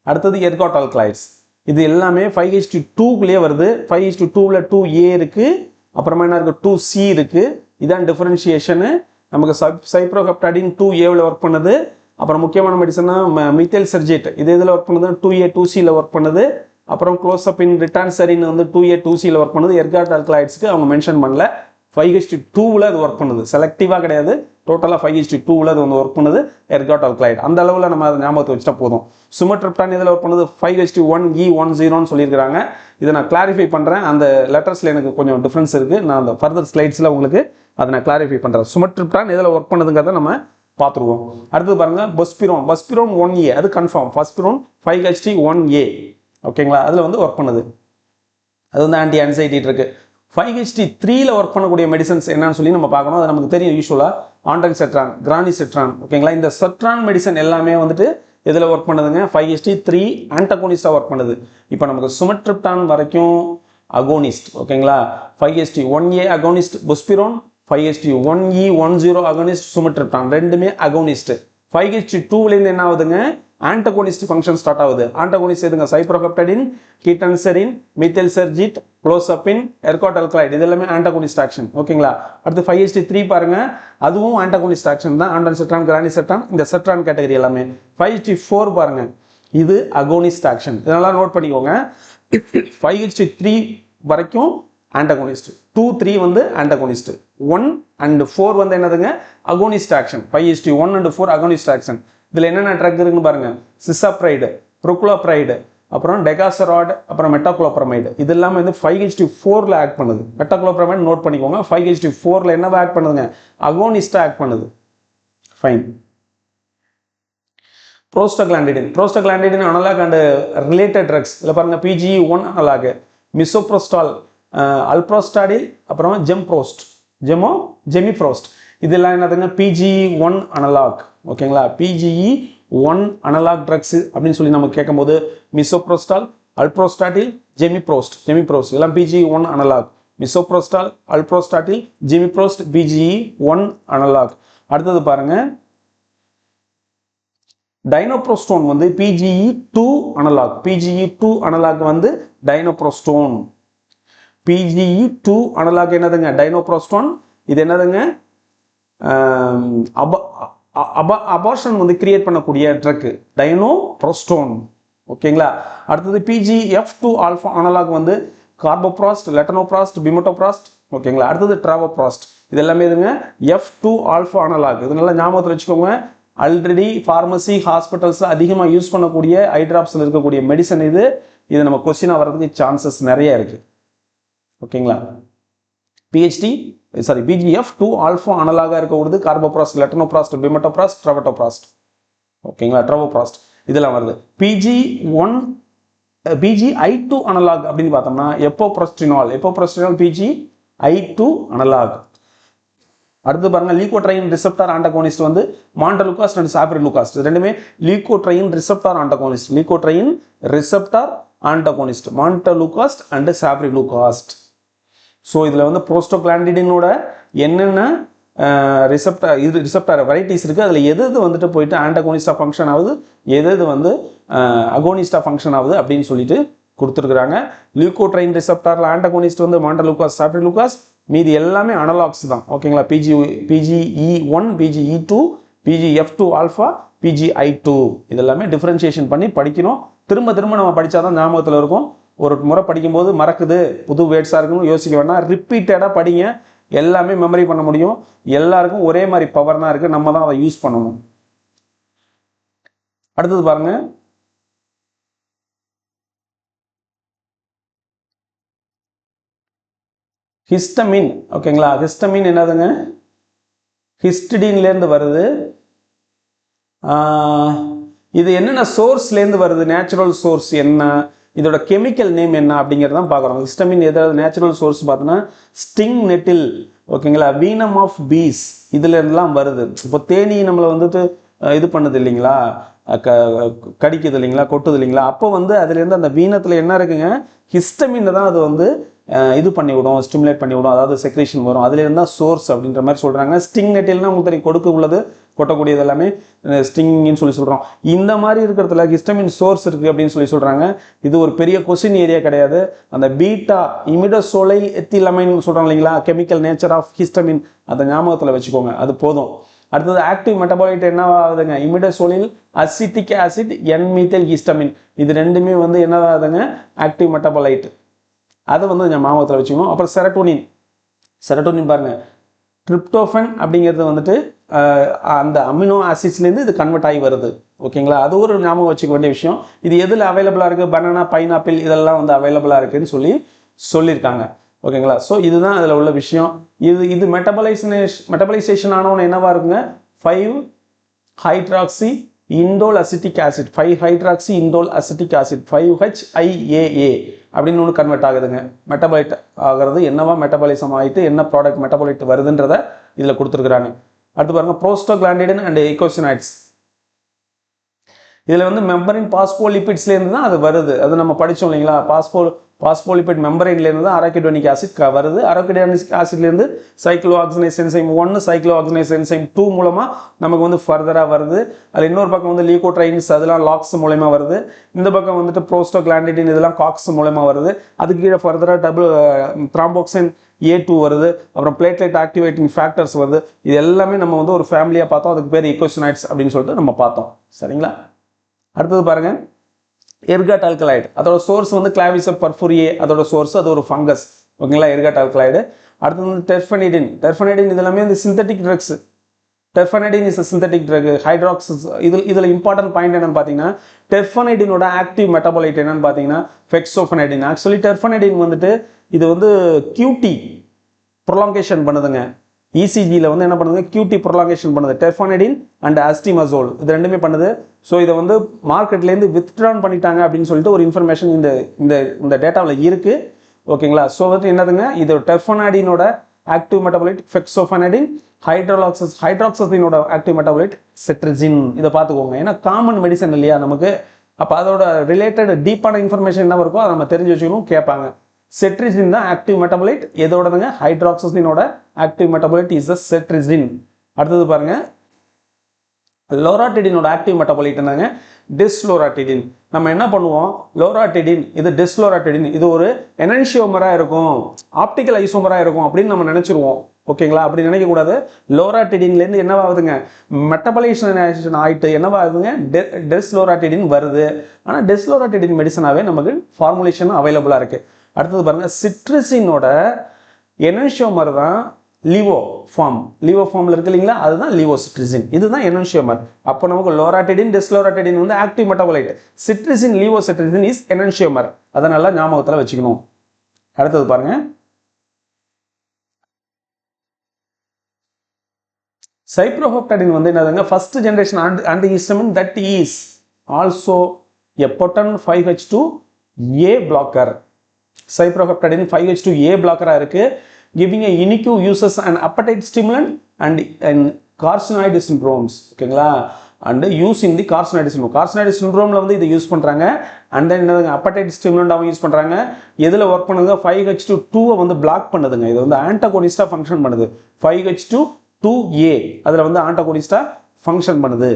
அடுத்தது எர்காட்டால்கிளைட்ஸ். இது எல்லாமே 5HT2குள்ளேயே வருது. 5HT2ல 2A இருக்கு, அப்புறமா என்ன இருக்கு, 2C இருக்கு. இதான் டிஃபரன்ஷியேஷனு. நமக்கு சைப்ரோஹெப்டாடின் 2Aவில் ஒர்க் பண்ணுது. அப்புறம் முக்கியமான மெடிசனா மீத்தில் சர்ஜேட், இது இதில் ஒர்க் பண்ணுது, 2A 2Cயில் ஒர்க் பண்ணுது. அப்புறம் க்ளோசப்பின், ரிட்டான்சரின் வந்து 2A 2Cயில் ஒர்க் பண்ணுது. எர்காட்டால்கிளைட்ஸ்க்கு அவங்க மென்ஷன் பண்ணல. 5HT2வில் அது ஒர்க் பண்ணுது, செலக்டிவாக கிடையாது, டோட்டலாக 5HT2வில் அது வந்து ஒர்க் பண்ணுது. எர்காட்டால்கிளைட் அந்த அளவில் நம்ம அதை ஞாபகத்தை வச்சுட்டா போதும். சுமட்ரிப்டான் இதில் ஒர்க் பண்ணுது. 5HT1E10 சொல்லியிருக்கிறாங்க. இதை நான் கிளாரிஃபை பண்ணுறேன். அந்த லெட்டர்ஸில் எனக்கு கொஞ்சம் டிஃப்ரென்ஸ் இருக்குது. நான் அந்த ஃபர்தர் ஸ்லைட்ஸில் உங்களுக்கு அதை நான் கிளாரிஃபை பண்ணுறேன். சுமட்ரிப்டான் இதில் ஒர்க் பண்ணுதுங்கிறத நம்ம பார்த்துருவோம். அடுத்தது பாருங்க பஸ்பிரோன். பஸ்பிரோன் 1A அது கன்ஃபார்ம். பஸ்பிரோன் 5HT1A. ஓகேங்களா. அதில் வந்து ஒர்க் பண்ணுது. அது வந்து ஆன்டி ஆன்சைட்டி இருக்கு. 5HT3ல ஒர்க் பண்ணக்கூடிய மெடிசன்ஸ் என்னன்னு சொல்லி நம்ம பார்க்கணும். அது நமக்கு தெரியும், யூஸ்வலாக ஆண்டன் செட்ரான், கிரானி செட்ரான். ஓகேங்களா. இந்த செட்ரான் மெடிசன் எல்லாமே வந்துட்டு இதில் ஒர்க் பண்ணுதுங்க. 5HT3 ஆன்டகோனிஸ்டாக ஒர்க் பண்ணுது. இப்போ நமக்கு சுமட்ரிப்டான் வரைக்கும் அகோனிஸ்ட். ஓகேங்களா. 5HT1A அகோனிஸ்ட் புஸ்பிரோன், 5HT1E10 அகோனிஸ்ட் சுமட்ரிப்டான், ரெண்டுமே அகோனிஸ்ட். 5HT2லேருந்து என்ன ஆகுதுங்க, ஆன்டகோனிஸ்ட் ஃபங்க்ஷன் ஸ்டார்ட் ஆகுது. ஆன்டகோனிஸ்ட் எதுங்க, சைப்ரோஹெப்டாடின், கீட்டன்சரின், மீத்தில் சர்ஜிட், குளோசப்பின், எர்காட்டால்கிளைட், இது எல்லாமே ஆன்டகோனிஸ்ட் ஆக்ஷன். ஓகேங்களா. அடுத்து 5HT3 பாருங்க, அதுவும் ஆன்டகோனிஸ்ட் ஆக்ஷன் தான். ஆண்டன் செட்ரான், கிரானி செட்ரான், இந்த செட்ரான் கேட்டகரி எல்லாமே. 5HT4 பாருங்க, இது அகோனிஸ்ட் ஆக்ஷன். இதெல்லாம் நோட் பண்ணிக்கோங்க. 5HT3 வரைக்கும் ஆன்டகோனிஸ்ட், 2 3 வந்து ஆன்டகோனிஸ்ட், 1 and 4 வந்து என்னதுங்க agonist action. 5:1 and 4 agonist action. இதில் என்னென்ன ட்ரக் இருக்குன்னு பாருங்க, சிசாப்ரைடு, ப்ரோக்ளோப்ரைடு, அப்புறம் டெகாசராய்டு, அப்புறம் மெட்டாக்ளோப்ரமைடு. இது எல்லாமே வந்து 5:4ல் ஆக்ட் பண்ணுது. மெட்டாக்ளோப்ரமைடு நோட் பண்ணிக்கோங்க, 5:4ல் என்னவா ஆக்ட் பண்ணுதுங்க, அகோனிஸ்டாக ஆக்ட் பண்ணுது. Fine. Prostaglandin analogue and related drugs. இதில் பாருங்க PGE1 அனலாக், மிசோப்ரோஸ்டால், அல்ப்ரோஸ்டாடில், அப்புறம் ஜெமிப்ரோஸ்ட். இதெல்லாம் என்னதுங்க PGE1 அனலாக். ஓகேங்களா, PGE1 அனலாக் ட்ரக்ஸ் அப்படின்னு சொல்லி நம்ம கேட்கும்போது மிசோப்ரோஸ்டால், அல்ப்ரோஸ்டாடில், ஜெமிப்ரோஸ்ட் இதெல்லாம் PGE1 அனலாக். மிசோப்ரோஸ்டால், அல்ப்ரோஸ்டாடில், ஜெமிப்ரோஸ்ட் PGE1 analogue. அடுத்தது பாருங்க டைனோப்ரோஸ்டோன் வந்து PGE2 அனலாக். PGE2 அனலாக் வந்து டைனோப்ரோஸ்டோன். PGE2 அனலாக் என்னதுங்க டைனோப்ரோஸ்டோன். இது என்னதுங்க அபார்ஷன் வந்து கிரியேட் பண்ணக்கூடிய ட்ரக் டைனோப்ரோஸ்டோன். ஓகேங்களா. அடுத்தது PGF2 ஆல்ஃபா அனலாக் வந்து கார்போப்ராஸ்ட், லெட்டனோப்ராஸ்ட், பிமோட்டோப்ராஸ்ட். ஓகேங்களா. அடுத்தது ட்ராவோப்ராஸ்ட். இது எல்லாமே இதுங்க F2 ஆல்ஃபா அனலாக். இது நல்லா ஞாபகத்தில் வச்சுக்கோங்க. ஆல்ரெடி ஃபார்மசி ஹாஸ்பிட்டல்ஸ் அதிகமாக யூஸ் பண்ணக்கூடிய ஐ டிராப்ஸில் இருக்கக்கூடிய மெடிசன் இது. இது நம்ம கொஸ்டினாக வர்றதுக்கு சான்சஸ் நிறைய இருக்கு. ஓகேங்களா. PGF2 ஆல்ஃபா அனலாக இருக்கக்கூடியது கார்போப்ராஸ்ட், லெட்டனோப்ராஸ்ட், பிமோட்டோப்ராஸ்ட், ட்ராவோப்ராஸ்ட். ஓகேங்களா, ட்ராவோப்ராஸ்ட் இதெல்லாம் வருது. PGI2 அனலாக் அப்படின்னு பார்த்தோம்னா எப்போப்ரோஸ்டினால் PGI2 அனலாக். அடுத்து பாருங்க லீகோட்ரைன் ரிசெப்டார் ஆன்டகோனிஸ்ட் வந்து மாண்டலுகாஸ்ட் அண்ட் சாப்ரிலுகாஸ்ட். ரெண்டுமே லீகோட்ரைன் ரிசெப்டார் ஆன்டகோனிஸ்ட் மாண்டலுகாஸ்ட் அண்ட் சாப்ரிலுகாஸ்ட். ஸோ இதில் வந்து ப்ரோஸ்டோகிளாண்டிடினோட என்னென்ன ரிசெப்டார் வெரைட்டிஸ் இருக்குது, அதில் எது வந்துட்டு போயிட்டு ஆன்டகோனிஸ்டாக ஃபங்க்ஷன் ஆகுது, எது வந்து அகோனிஸ்டாக ஃபங்க்ஷன் ஆகுது அப்படின்னு சொல்லிட்டு கொடுத்துருக்குறாங்க. லியூகோட்ரைன் ரிசெப்டாரில் ஆன்டகோனிஸ்ட் வந்து மாண்டலுகாஸ்ட், சாப்ரிலுகாஸ்ட். மீதி எல்லாமே அனலாக்ஸ் தான். ஓகேங்களா. PGE1, PGE2, PGF2 alpha, PGI2 இதெல்லாமே டிஃபரன்ஷியேஷன் பண்ணி படிக்கணும். திரும்ப நம்ம படித்தாதான் ஞாபகத்தில் இருக்கும். ஒரு முறை படிக்கும்போது மறக்குது, புது வேர்ட்ஸாக இருக்குன்னு யோசிக்க வேண்டாம். ரிப்பீட்டடாக படிங்க, எல்லாமே மெமரி பண்ண முடியும். எல்லாருக்கும் ஒரே மாதிரி பவர் தான் இருக்குது, நம்ம தான் அதை யூஸ் பண்ணணும். அடுத்தது பாருங்க ஹிஸ்டமின். ஓகேங்களா. ஹிஸ்டமின் என்னதுங்க ஹிஸ்டிடின்லேருந்து வருது. இது என்னென்ன சோர்ஸ்லேருந்து வருது, நேச்சுரல் சோர்ஸ் என்ன, இதோட கெமிக்கல் நேம் என்ன அப்படிங்கிறதான் பார்க்குறோம். ஹிஸ்டமின் எதாவது நேச்சுரல் சோர்ஸ் பார்த்தோன்னா ஸ்டிங் நெட்டில். ஓகேங்களா. வீனம் ஆஃப் பீஸ் இதுலேருந்துலாம் வருது. இப்போ தேனி நம்மளை வந்துட்டு இது பண்ணுது இல்லைங்களா, கடிக்குது இல்லைங்களா, கொட்டுது இல்லைங்களா, அப்போ வந்து அதுலேருந்து அந்த வீனத்தில் என்ன இருக்குங்க ஹிஸ்டமின் தான் அது வந்து இது பண்ணிவிடும், ஸ்டிமுலேட் பண்ணிவிடும், அதாவது செக்ரேஷன் வரும். அதுலேருந்து தான் சோர்ஸ் அப்படின்ற மாதிரி சொல்கிறாங்க. ஸ்டிங் நெட்டில்னா உங்களுக்கு தெரியும், கொடுக்க உள்ளது கொட்டக்கூடியது எல்லாமே ஸ்டிங்னு சொல்லி சொல்கிறோம். இந்த மாதிரி இருக்கிறதுல ஹிஸ்டமின் சோர்ஸ் இருக்குது அப்படின்னு சொல்லி சொல்கிறாங்க. இது ஒரு பெரிய கொஸ்டின் ஏரியா கிடையாது. அந்த பீட்டா இமிடோசோலை எத்திலமைன் சொல்கிறாங்க இல்லைங்களா, கெமிக்கல் நேச்சர் ஆஃப் ஹிஸ்டமின், அதை ஞாபகத்தில் வச்சுக்கோங்க, அது போதும். அடுத்தது ஆக்டிவ் மெட்டபாலைட் என்ன ஆகுதுங்க, இமிடோசோலில் அசிட்டிக் ஆசிட் N-மீத்தைல் ஹிஸ்டமின். இது ரெண்டுமே வந்து என்ன ஆகுதுங்க ஆக்டிவ் மெட்டபாலைட். அதை வந்து ஞாபகத்தில் வச்சுக்கணும். அப்புறம் செரட்டோனின் பாருங்க, ட்ரிப்டோஃபன் அப்படிங்கிறது வந்துட்டு அந்த அமினோ ஆசிட்ஸ்லேருந்து இது கன்வெர்ட் ஆகி வருது. ஓகேங்களா. அது ஒரு ஞாபகம் வச்சுக்க வேண்டிய விஷயம். இது எதில் அவைலபிளாக இருக்குது, பனானா, பைனாப்பிள் இதெல்லாம் வந்து அவைலபிளாக இருக்குதுன்னு சொல்லியிருக்காங்க. ஓகேங்களா. ஸோ இதுதான் அதில் உள்ள விஷயம். இது மெட்டபலைசேஷன் ஆனவொன்னு என்னவா இருக்குங்க, five hydroxy indole acetic acid, five hydroxy indole acetic acid, 5HIAA அப்படின்னு ஒன்று கன்வெர்ட் ஆகுதுங்க. மெட்டபாலைட் ஆகிறது என்னவா மெட்டபாலிசம் ஆகிட்டு என்ன ப்ராடக்ட் மெட்டபாலைட் வருதுன்றத இதில் கொடுத்துருக்குறாங்க. அடுத்து பாருங்க ப்ரோஸ்டோகிளாண்டிடின் அண்ட் எய்கோசினாய்ட்ஸ். இதில் வந்து மெம்பரின் பாஸ்போலிபிட்ஸ்லேருந்து தான் அது வருது. அது நம்ம படித்தோம் இல்லைங்களா, பாஸ்போலிபிட் மெம்பரைன்லேருந்து தான் அரக்கிடோனிக் ஆசிட் வருது. அரக்கிடோனிக் ஆசிட்லேருந்து சைக்ளோஆக்சினேஸ் என்சைம் 1, சைக்ளோஆக்சினேஸ் என்சைம் 2 மூலமாக நமக்கு வந்து ஃபர்தராக வருது. அதில் இன்னொரு பக்கம் வந்து லீகோட்ரைன்ஸ் அதெல்லாம் லாக்ஸ் மூலமா வருது. இந்த பக்கம் வந்துட்டு ப்ரோஸ்டோகிளாண்டிடின் இதெல்லாம் காக்ஸ் மூலமா வருது. அதுக்கு கீழே ஃபர்தராக த்ராம்போக்சின் A2 வருது. அப்புறம் பிளேட்லெட் ஆக்டிவேட்டிங் ஃபேக்டர்ஸ் வருது. இது எல்லாமே நம்ம வந்து ஒரு ஃபேமிலியாக பார்த்தோம். அதுக்கு பேர் எய்கோசினாய்ட்ஸ் அப்படின்னு சொல்லிட்டு நம்ம பார்த்தோம். சரிங்களா. அடுத்தது பாருங்க எர்காட் ஆல்கலைட். அதோட சோர்ஸ் வந்து கிளாவிசப் பர்ஃபுரியே, அதோட சோர்ஸ் அது ஒரு ஃபங்கஸ். ஓகேங்களா, எர்கட் ஆல்கலாய்டு. அடுத்து வந்து டெர்ஃபனைடின். டெர்ஃபனைடின் இதெல்லாமே இந்த synthetic drugs. Terfenadine is synthetic drug. Hydroxyzine இதில் இம்பார்ட்டன்ட் பாயிண்ட் என்னன்னு பார்த்தீங்கன்னா, டெர்ஃபனைடினோட ஆக்டிவ் மெட்டபாலைட் என்னன்னு பார்த்தீங்கன்னா ஃபெக்ஸோஃபனைடின். ஆக்சுவலி டெர்ஃபனைடின் வந்துட்டு இது வந்து கியூடி ப்ரொலாங்கேஷன் பண்ணுதுங்க. இசிஜியில் வந்து என்ன பண்ணுது, கியூடி ப்ரொலாங்கேஷன் பண்ணுது. டெர்ஃபனைடின் அண்ட் ஆஸ்டிமசோல் இது ரெண்டுமே பண்ணுது. ஸோ இதை வந்து மார்க்கெட்லேருந்து வித்ட்ரான் பண்ணிட்டாங்க அப்படின்னு சொல்லிட்டு ஒரு இன்ஃபர்மேஷன் இந்த இந்த இந்த டேட்டாவில் இருக்குது. ஓகேங்களா, ஸோ வந்து என்னதுங்க, இது டெர்ஃபனைடினோட ஆக்டிவ் மெட்டபாலைட் ஃபெக்ஸோஃபனைடின், ஹைட்ராக்சினோட ஆக்டிவ் மெட்டபாலைட் செட்ரிசின். இதை பார்த்துக்கோங்க, ஏன்னா காமன் மெடிசன் இல்லையா நமக்கு. அப்போ அதோட ரிலேட்டட் டீப்பான இன்ஃபர்மேஷன் என்ன இருக்கோ அதை நம்ம தெரிஞ்சு வச்சுக்கணும், கேட்பாங்க. செட்ரிசின் தான் ஆக்டிவ் மெட்டபாலைட். எதோடதுங்க, ஹைட்ராக்சினோட ஆக்டிவ் மெட்டபாலைட் இஸ் செட்ரிசின். அடுத்தது பாருங்க, லோராட்டிடினோட ஆக்டிவ் மெட்டபாலைட் என்னங்க, டிஸ்லோராட்டிடின். நம்ம என்ன பண்ணுவோம், லோராட்டிடின் இது டிஸ்லோராட்டிடின் இது ஒரு எனன்ஷியோமராக இருக்கும், ஆப்டிக்கல் ஐசோமராக இருக்கும் அப்படின்னு நம்ம நினைச்சிருவோம். ஓகேங்களா, அப்படி நினைக்கக்கூடாது. லோராட்டிடின்லேருந்து என்னவாகுதுங்க, மெட்டபலைசேஷன் ஆகிட்டு என்னவாகுதுங்க, டெஸ்லோராட்டிடின் வருது. ஆனால் டெஸ்லோராட்டிடின் மெடிசனாகவே நமக்கு ஃபார்முலேஷன் அவைலபிளாக இருக்குது. அடுத்தது பாருங்க, சிட்ரிசினோட எனன்ஷியோமர் தான் லிவோ ஃபார்ம்ல இருக்கு இல்லைங்களா, அதுதான் லிவோசிட்ரிசின். இதுதான் எனன்ஷியோமர். அப்போ நமக்கு லோராட்டிடின் டிஸ்லோராட்டிடின் வந்து ஆக்டிவ் மெட்டபாலைட், சிட்ரிசின் லிவோசிட்ரிசின் இஸ் எனன்ஷியோமர். அதை நல்லா ஞாபகத்தில் வச்சுக்கணும். அடுத்தது பாருங்க, சைப்ரோஹெப்டடின் வந்து என்னதுங்க, first generation antihistamine that is also a potent 5H2A blocker. Cyproheptadine 5H2A பிளாக்கரா இருக்கு. giving a unique uses an appetite stimulant and carcinoid syndromes. ஓகேங்களா, and use in the carcinoid syndrome. carcinoid syndromeல வந்து இதை யூஸ் பண்றாங்க. and then என்னதுங்க, appetite stimulant ஆவும் use பண்றாங்க. எதுல ஒர்க் பண்ணுங்க, 5H2 வந்து பிளாக் பண்ணுதுங்க. இது வந்து ஆன்டகோனிஸ்டா ஃபங்க்ஷன் பண்ணுது. 5H2A அதுல வந்து ஆன்டகோனிஸ்டா ஃபங்க்ஷன் பண்ணுது.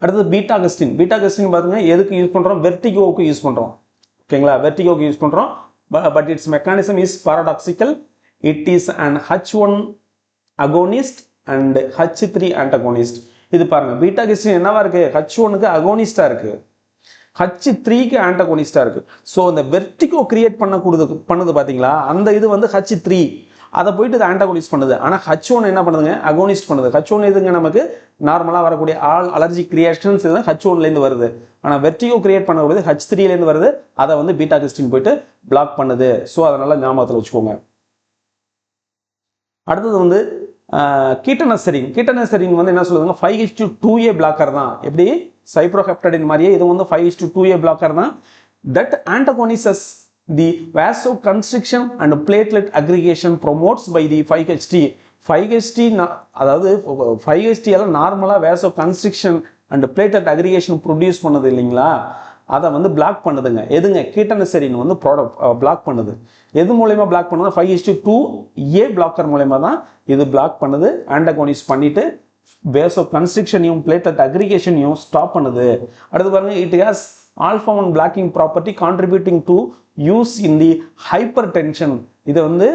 அடுத்தது பீட்டாகஸ்டின். பீட்டாகஸ்டின் பாருங்க, எதுக்கு யூஸ் பண்றோம், வெர்டிகோவுக்கு யூஸ் பண்றோம். ஓகேங்களா, வெர்டிகோவுக்கு யூஸ் பண்றோம். But its mechanism is paradoxical. It is an H1 agonist and H3 antagonist. இது பாருங்க, பீட்டா கெஸ்டின் என்னவா இருக்கு, H1க்கு அகோனிஸ்டா இருக்கு, H3க்கு ஆன்டகோனிஸ்டா இருக்கு. ஸோ இந்த வெர்டிகோ கிரியேட் பண்ணுது பாத்தீங்களா, அந்த இது வந்து H3 அதை போயிட்டு இது ஆன்டகோனிஸ்ட் பண்ணுது. ஆனால் H1 என்ன பண்ணுதுங்க, அகோனிஸ்ட் பண்ணுது. H1 எதுங்க, நமக்கு நார்மலாக வரக்கூடிய ஆல் அலர்ஜிக் ரியாக்ஷன்ஸ் இதுதான் H1லேருந்து வருது. ஆனால் வெர்டிகோ கிரியேட் பண்ணக்கூடியது H3லேருந்து வருது. அதை வந்து பீட்டா கெஸ்டின் போயிட்டு பிளாக் பண்ணுது. ஸோ அதனால ஞாபகத்தில் வச்சுக்கோங்க. அடுத்தது வந்து கீட்டனசரின். கீட்டனசரின் வந்து என்ன சொல்லுதுங்க, 5H2A பிளாக்கர் தான். எப்படி சைப்ரோஹெப்டடின் மாதிரியே இது வந்து 5H2A பிளாக்கர் தான். That antagonizes the vasoconstriction and platelet aggregation promotes by the 5HT. 5HT அதாவது 5HT எல்லாம் நார்மலா vasoconstriction and platelet aggregation produce பண்ணது இல்லைங்களா, அதை வந்து பிளாக் பண்ணுதுங்க. எதுங்க, கீட்டனசரின் வந்து பிளாக் பண்ணுது. எது மூலயமா பிளாக் பண்ணுது, 5H2A பிளாக்கர் மூலயமா தான் இது பிளாக் பண்ணுது. ஆன்டகோனிஸ் பண்ணிட்டு vasoconstriction-ஐயும் platelet aggregation-ஐயும் ஸ்டாப் பண்ணுது. அடுத்து பாருங்க, it has alpha-1 blocking property contributing to use in the hypertension. இது வந்து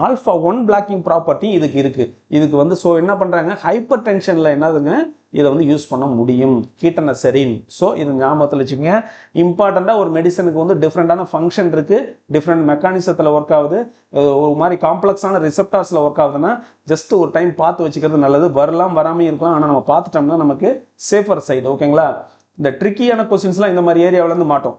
alpha-1 blocking property இதுக்கு இருக்கு. இதுக்கு வந்து ஸோ என்ன பண்றாங்க, ஹைப்பர் டென்ஷன்ல என்னதுங்க, இதை வந்து யூஸ் பண்ண முடியும், கீட்டனசரின். ஸோ இது ஞாபகத்தில் வச்சுக்கோங்க. இம்பார்ட்டண்டா ஒரு மெடிசனுக்கு வந்து டிஃப்ரெண்டான ஃபங்க்ஷன் இருக்கு, டிஃப்ரெண்ட் மெக்கானிசத்தில் ஒர்க் ஆகுது, ஒரு மாதிரி காம்ப்ளெக்ஸான ரிசெப்டார்ஸ்ல ஒர்க் ஆகுதுன்னா ஜஸ்ட் ஒரு டைம் பார்த்து வச்சுக்கிறது நல்லது. வரலாம் வராமல் இருக்கும், ஆனால் நம்ம பார்த்துட்டோம்னா நமக்கு சேஃபர் சைடு. ஓகேங்களா, இந்த ட்ரிக்கியான கொஸ்டின்ஸ்லாம் இந்த மாதிரி ஏரியாவிலேருந்து மாட்டோம்.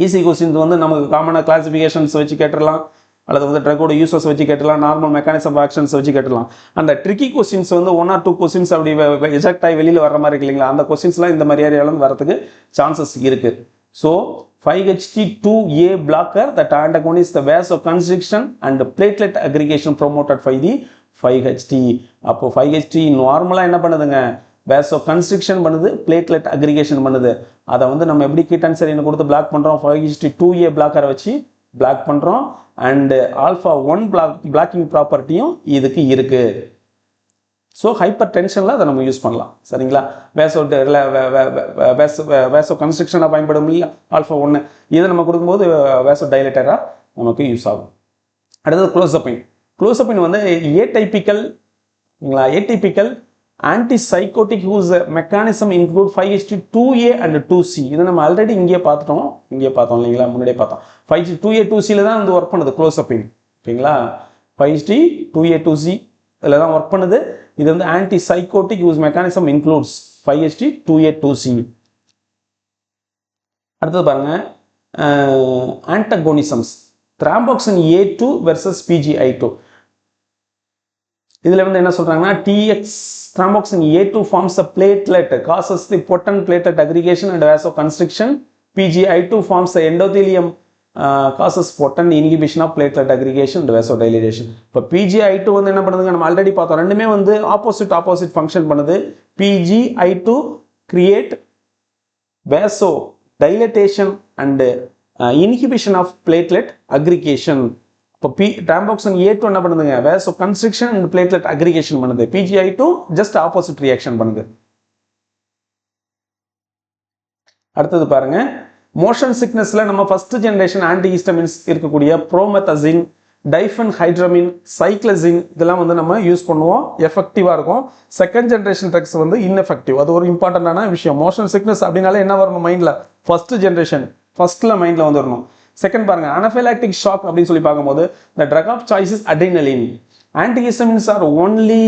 ஈஸி கொஸ்டின்ஸ் வந்து நமக்கு காமனாக கிளாசிஃபிகேஷன்ஸ் வச்சு கேட்டுடலாம், அல்லது வந்து ட்ரக்கோட யூசஸ் வச்சு கேட்டலாம், நார்மல் மெக்கானிசம் ஆக்ஷன்ஸ் வச்சு கேட்டலாம். அந்த ட்ரிக்கி கொஸ்டின்ஸ் வந்து 1 or 2 கொஸ்டின்ஸ் அப்படி எஜெக்ட் ஆகி வெளியில் வர மாதிரி இருக்கு இல்லைங்களா, அந்த கொஸ்டின்ஸ்லாம் இந்த மாதிரி ஏரியாவிலேருந்து வரதுக்கு சான்சஸ் இருக்கு. So 5HT2A blocker that antagonists the vasoconstriction and platelet aggregation promoted by the 5HT. அப்போ 5HT நார்மலாக என்ன பண்ணுதுங்க, vasoconstriction பண்ணுது, platelet aggregation பண்ணுது. அதை வந்து நம்ம எப்படி கீட்டனசரின் கொடுத்து பிளாக் பண்ணுறோம், 5HT2A பிளாக்கரை வச்சு பிளாக் பண்ணுறோம். அண்ட் alpha-1 பிளாக்கிங் ப்ராப்பர்ட்டியும் இதுக்கு இருக்கு. ஸோ ஹைப்பர் டென்ஷனில் அதை நம்ம யூஸ் பண்ணலாம். சரிங்களா, வேசோ கன்ஸ்ட்ரக்ஷனாக பயன்படும் இல்லையா alpha-1, இதை நம்ம கொடுக்கும்போது வேசோ டைலேட்டராக நமக்கு யூஸ் ஆகும். அடுத்தது க்ளோசப்பின். க்ளோசப்பின் வந்து ஏடைபிக்கல் antipsychotic whose mechanism include 5:2A and 2C. இதை நம்ம ஆல்ரெடி இங்கே பார்த்தோம் இல்லைங்களா, முன்னாடியே பார்த்தோம். 5:2A 2Cல தான் வந்து ஒர்க் பண்ணுது க்ளோசப்பின், ஓகேங்களா. 5:2A 2C இதில் தான் ஒர்க் பண்ணுது. இது வந்து antipsychotic whose mechanism includes 5:2A 2C. அடுத்தது பாருங்க, antagonisms, thromboxane A2 versus PGI2. இதில் வந்து என்ன சொல்றாங்கன்னா, TX thromboxane A2 forms a platelet, causes the potent platelet aggregation and vasoconstriction. PGI2 forms the endothelium, causes potent inhibition of platelet aggregation and vasodilation. இப்போ PGI2 வந்து என்ன பண்ணுதுங்க, நம்ம already பார்த்தோம், ரெண்டுமே வந்து ஆப்போசிட் ஃபங்க்ஷன் பண்ணுது. PGI2 create vasodilatation and inhibition of platelet aggregation. இப்போ thromboxane A2 என்ன பண்ணுதுங்க, vasoconstriction and platelet aggregation பண்ணுது. PGI2 just opposite reaction பண்ணுது. அடுத்தது பாருங்க, மோஷன் சிக்னஸ்ல நம்ம ஃபர்ஸ்ட் ஜெனரேஷன் ஆன்டிஹிஸ்டமின்ஸ் இருக்கக்கூடிய ப்ரோமெத்தசின், டைஃபென்ஹைட்ரமின், சைக்ளசின் இதெல்லாம் வந்து நம்ம யூஸ் பண்ணுவோம், எஃபெக்டிவா இருக்கும். செகண்ட் ஜெனரேஷன் ட்ரக்ஸ் வந்து இன்எஃபெக்டிவ். அது ஒரு இம்பார்ட்டன்டான விஷயம். மோஷன் சிக்னஸ் அப்படினாலே என்ன வரணும் மைண்ட்ல, ஃபர்ஸ்ட் ஜெனரேஷன் ஃபர்ஸ்ட்ல மைண்ட்ல வந்துடணும். செகண்ட் பாருங்க, அனஃபைலாக்டிக் ஷாக் அப்படின்னு சொல்லி பார்க்கும்போது the drug of choice is adrenaline. Antihistamines are only